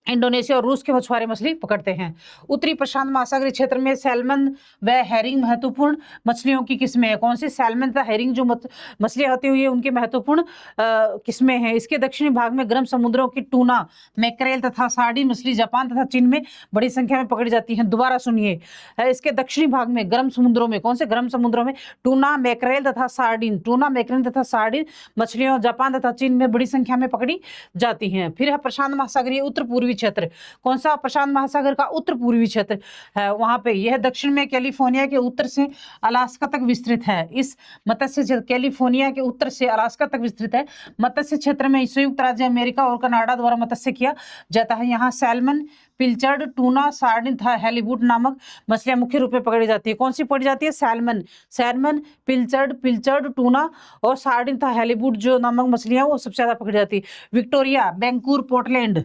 Indonesia और रूस के मछुआरे मछली पकड़ते हैं। उत्तरी प्रशांत महासागरीय क्षेत्र में सैल्मन व हेरिंग महत्वपूर्ण मछलियों की किस्में हैं। कौन सी? सैल्मन तथा हेरिंग जो मछलियां होती हुई है उनकी महत्वपूर्ण किस्में हैं। इसके दक्षिणी भाग में गर्म समुद्रों की टूना, मैक्रेल तथा सार्डिन मछली जापान तथा चीन में बड़ी संख्या में पकड़ी जाती है। दोबारा सुनिए, इसके दक्षिणी भाग में गर्म समुद्रों में, कौन से गर्म समुद्रों में? टूना, मैक्रेल तथा सार्डिन, टूना, मैक्रेल तथा सार्डिन मछलियां जापान तथा चीन में बड़ी संख्या में पकड़ी जाती हैं। फिर है प्रशांत महासागरीय उत्तर पूर्वी क्षेत्र। कौन सा? प्रशांत महासागर का उत्तर पूर्वी क्षेत्र है। वहां पे यह दक्षिण में कैलिफोर्निया के उत्तर से अलास्का तक विस्तृत है। इस मत्स्य क्षेत्र कैलिफोर्निया के उत्तर से अलास्का तक विस्तृत है। मत्स्य क्षेत्र में संयुक्त राज्य अमेरिका और कनाडा द्वारा मत्स्य किया जाता है। यहाँ सैल्मन, पिल्चर्ड, टूना, सार्डिन तथा हैलीवुड नामक मछलियां मुख्य रूप में पकड़ी जाती है। कौन सी पकड़ी जाती है? सैल्मन, पिल्चर्ड, टूना और सार्डिन तथा हैलीवुड जो नामक मछलियां वो सबसे ज्यादा पकड़ी जाती है। विक्टोरिया, वैंकूवर, पोर्टलैंड,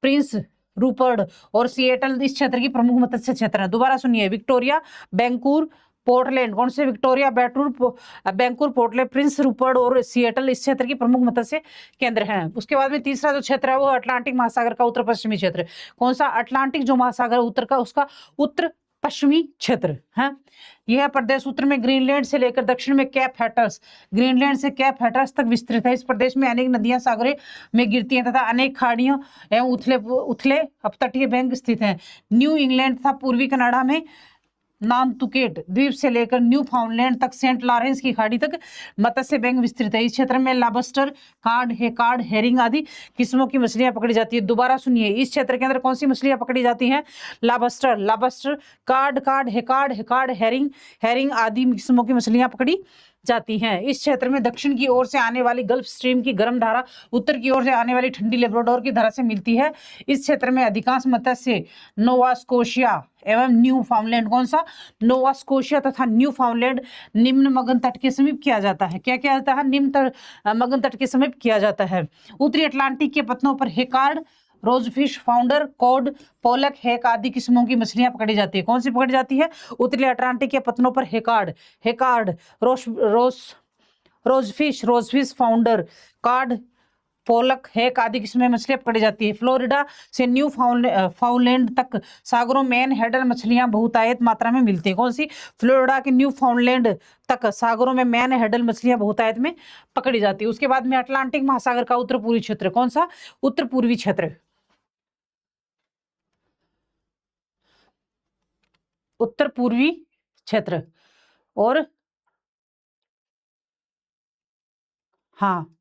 प्रिंस रूपर्ड और सिएटल इस क्षेत्र की प्रमुख मत्स्य क्षेत्र है। दोबारा सुनिए, विक्टोरिया, वैंकूवर, पोर्टलैंड, कौन से? विक्टोरिया, वैंकूवर, पोर्टलैंड, प्रिंस रूपर्ड और सिएटल इस क्षेत्र की प्रमुख मत्स्य केंद्र हैं। उसके बाद में तीसरा जो क्षेत्र है वो अटलांटिक महासागर का उत्तर पश्चिमी क्षेत्र। कौन सा? अटलांटिक जो महासागर उत्तर का उसका उत्तर पश्चिमी क्षेत्र है। यह प्रदेश उत्तर में ग्रीनलैंड से लेकर दक्षिण में कैप हैटर्स, ग्रीनलैंड से कैप हैटर्स तक विस्तृत है। इस प्रदेश में अनेक नदियां सागरों में गिरती हैं तथा अनेक खाड़ियों एवं उथले अपतटीय बैंक स्थित हैं। न्यू इंग्लैंड तथा पूर्वी कनाडा में नानतुकेट द्वीप से लेकर न्यू फाउंडलैंड तक सेंट लॉरेंस की खाड़ी तक मत्स्य बैंक विस्तृत है। इस क्षेत्र में लॉबस्टर, कार्ड, हेकार्ड, हेरिंग आदि किस्मों की मछलियां पकड़ी जाती है। दोबारा सुनिए, इस क्षेत्र के अंदर कौन सी मछलियां पकड़ी जाती हैं? लॉबस्टर, कार्ड, हेकार्ड, हेरिंग आदि किस्मों की मछलियां पकड़ी जाती हैं। इस क्षेत्र में दक्षिण की ओर से आने वाली गल्फ स्ट्रीम की गर्म धारा उत्तर की ओर से आने वाली ठंडी लेब्राडोर की धारा से मिलती है। इस क्षेत्र में अधिकांश मत्स्य नोवा स्कोशिया एवं न्यू फाउंडलैंड, कौन सा? नोवा स्कोशिया तथा न्यू फाउंडलैंड निम्न मगन तट के समीप किया जाता है। क्या किया जाता है? निम्न मगन तट के समीप किया जाता है। उत्तरी अटलांटिक के पत्तों पर हेकार्ड, रोजफिश, फाउंडर, कॉड, पोलक, हेक आदि किस्मों की मछलियां पकड़ी जाती है। कौन सी पकड़ी जाती है? उत्तरी अटलांटिक के पत्तनों पर हेकार्ड, रोजफिश, फाउंडर, कार्ड, पोलक, हेक आदि किस्में मछलियां पकड़ी जाती है। फ्लोरिडा से न्यू फाउंडलैंड तक सागरों में मैनहट्टन मछलियां बहुतायत मात्रा में मिलती है। कौन सी? फ्लोरिडा के न्यू फाउंडलैंड तक सागरों में मैनहट्टन मछलियां बहुतायत में पकड़ी जाती है। उसके बाद में अटलांटिक महासागर का उत्तर पूर्वी क्षेत्र। कौन सा? उत्तर पूर्वी क्षेत्र। उत्तर पूर्वी क्षेत्र। और हाँ,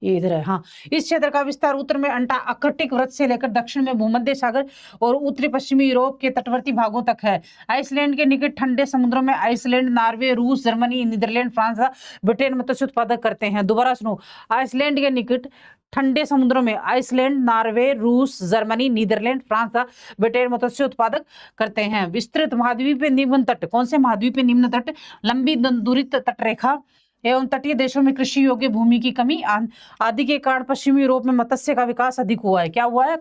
ये इधर है। हाँ, इस क्षेत्र का विस्तार उत्तर में अंटार्कटिक वृत्त से लेकर दक्षिण में भूमध्य सागर और उत्तरी पश्चिमी यूरोप के तटवर्ती भागों तक है। आइसलैंड के निकट ठंडे समुद्रों में आइसलैंड, नॉर्वे, रूस, जर्मनी, नीदरलैंड, फ्रांस, ब्रिटेन मत्स्य उत्पादक करते हैं। दोबारा सुनो, आइसलैंड के निकट ठंडे समुद्रों में आइसलैंड, नॉर्वे, रूस, जर्मनी, नीदरलैंड, फ्रांस, ब्रिटेन मत्स्य उत्पादक करते हैं। विस्तृत महाद्वीपीय निम्न तट। कौन से? महाद्वीपीय निम्न तट, लंबी दूरी तटरेखा एवं तटीय देशों में कृषि योग्य भूमि की कमी आदि के कारण पश्चिमी यूरोप में मत्स्य का विकास अधिक हुआ है। क्या हुआ है?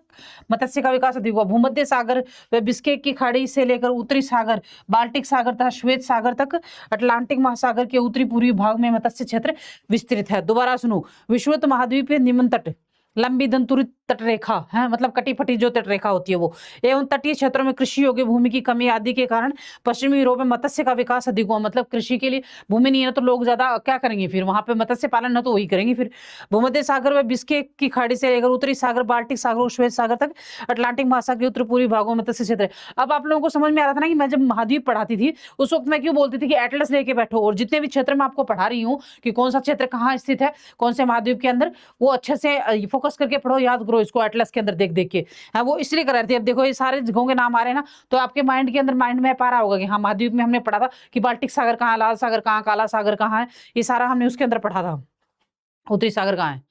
मत्स्य का विकास अधिक हुआ। भूमध्य सागर व बिस्केक की खाड़ी से लेकर उत्तरी सागर, बाल्टिक सागर तथा श्वेत सागर तक अटलांटिक महासागर के उत्तरी पूर्वी भाग में मत्स्य क्षेत्र विस्तृत है। दोबारा सुनो, विश्वत महाद्वीपीय निम्न तट, लंबी दंतुरित तटरेखा है, मतलब कटी फटी जो तटरेखा होती है वो, एवं तटीय क्षेत्रों में कृषि योग्य भूमि की कमी आदि के कारण पश्चिमी यूरोप में मत्स्य का विकास अधिक हुआ। मतलब कृषि के लिए भूमि नहीं है तो लोग ज्यादा क्या करेंगे? फिर वहां पे मत्स्य पालन न तो वही करेंगे। फिर भूमध्य सागर व बिस्केक की खाड़ी से लेकर उत्तरी सागर, बाल्टिक सागर और श्वेत सागर तक अटलांटिक महासागर के उत्तर पूर्वी भागों में मत्स्य क्षेत्र है। अब आप लोगों को समझ में आ रहा था ना कि मैं जब महाद्वीप पढ़ाती थी उस वक्त मैं क्यों बोलती थी कि एटलस लेके बैठो, और जितने भी क्षेत्र में आपको पढ़ा रही हूँ कि कौन सा क्षेत्र कहाँ स्थित है, कौन से महाद्वीप के अंदर, वो अच्छे से फोकस करके पढ़ो, याद करो इसको एटलस के अंदर देख देख के। हाँ, वो इसलिए कर रहे थे। अब देखो ये सारे जगहों के नाम आ रहे हैं ना, तो आपके माइंड के अंदर माइंड में पा रहा होगा कि हाँ महाद्वीप में हमने पढ़ा था कि बाल्टिक सागर कहाँ है, लाल सागर कहाँ, काला सागर कहाँ है, ये सारा हमने उसके अंदर पढ़ा था। उत्तरी सागर कहाँ है?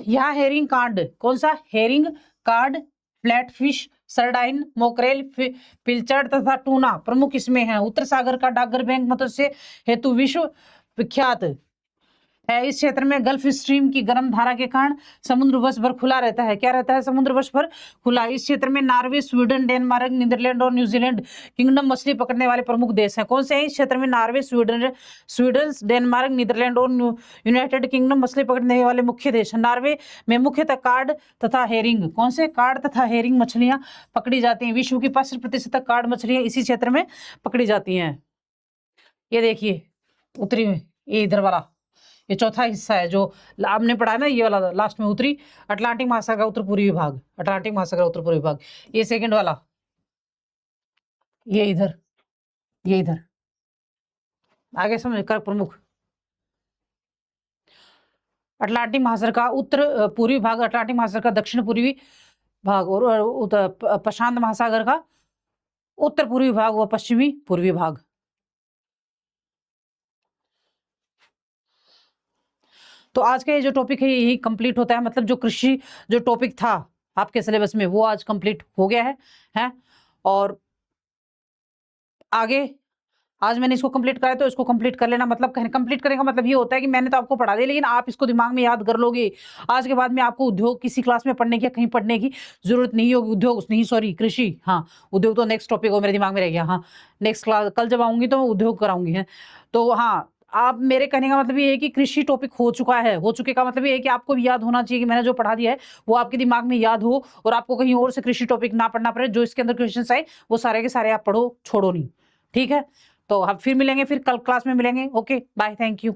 यहाँ हेरिंग कार्ड, कौन सा? हेरिंग कार्ड, फ्लैटफिश, सरडाइन, मोकरेल, पिल्चर्ड तथा टूना प्रमुख इसमें है। उत्तर सागर का डागर बैंक मत्स्य हेतु विश्व विख्यात है। इस क्षेत्र में गल्फ स्ट्रीम की गर्म धारा के कारण समुद्र वर्ष भर खुला रहता है। क्या रहता है? समुद्र वर्ष भर खुला। इस क्षेत्र में नॉर्वे, स्वीडन, डेनमार्क, नीदरलैंड और न्यूजीलैंड किंगडम मछली पकड़ने वाले प्रमुख देश हैं। कौन से हैं इस क्षेत्र में? नॉर्वे, स्वीडन, डेनमार्क, नीदरलैंड और यूनाइटेड किंगडम मछली पकड़ने वाले मुख्य देश हैं। नॉर्वे में मुख्यतः कार्ड तथा हेरिंग, कौन से? कार्ड तथा हेरिंग मछलियां पकड़ी जाती हैं। विश्व की 65% कार्ड मछलियां इसी क्षेत्र में पकड़ी जाती हैं। ये देखिए उत्तरी में, ये इधर वाला, ये चौथा हिस्सा है जो आपने पढ़ा है ना, ये वाला लास्ट में उत्तरी अटलांटिक महासागर का उत्तर पूर्वी विभाग, अटलांटिक महासागर उत्तर पूर्वी विभाग। ये सेकंड वाला, ये इधर, ये इधर आगे समझ कर प्रमुख अटलांटिक महासागर का उत्तर पूर्वी भाग, अटलांटिक महासागर का दक्षिण पूर्वी भाग और प्रशांत महासागर का उत्तर पूर्वी भाग व पश्चिमी पूर्वी भाग। तो आज का ये जो टॉपिक है यही कंप्लीट होता है। मतलब जो कृषि जो टॉपिक था आपके सिलेबस में वो आज कंप्लीट हो गया है। और आगे आज मैंने इसको कंप्लीट करा है तो इसको कंप्लीट कर लेना। मतलब कंप्लीट करने का मतलब ये होता है कि मैंने तो आपको पढ़ा दिया लेकिन आप इसको दिमाग में याद कर लोगे। आज के बाद में आपको उद्योग किसी क्लास में पढ़ने की या कहीं पढ़ने की जरूरत नहीं होगी। उद्योग नहीं, सॉरी, कृषि, हाँ उद्योग तो नेक्स्ट टॉपिक हो, मेरे दिमाग में रह गया। हाँ नेक्स्ट क्लास कल जब आऊंगी तो मैं उद्योग कराऊंगी है। तो हाँ, आप मेरे कहने का मतलब ये है कि कृषि टॉपिक हो चुका है। हो चुके का मतलब ये है कि आपको भी याद होना चाहिए कि मैंने जो पढ़ा दिया है वो आपके दिमाग में याद हो और आपको कहीं और से कृषि टॉपिक ना पढ़ना पड़े। जो इसके अंदर क्वेश्चन आए वो सारे के सारे आप पढ़ो, छोड़ो नहीं। ठीक है, तो हम फिर मिलेंगे, फिर कल क्लास में मिलेंगे। Okay bye, thank you.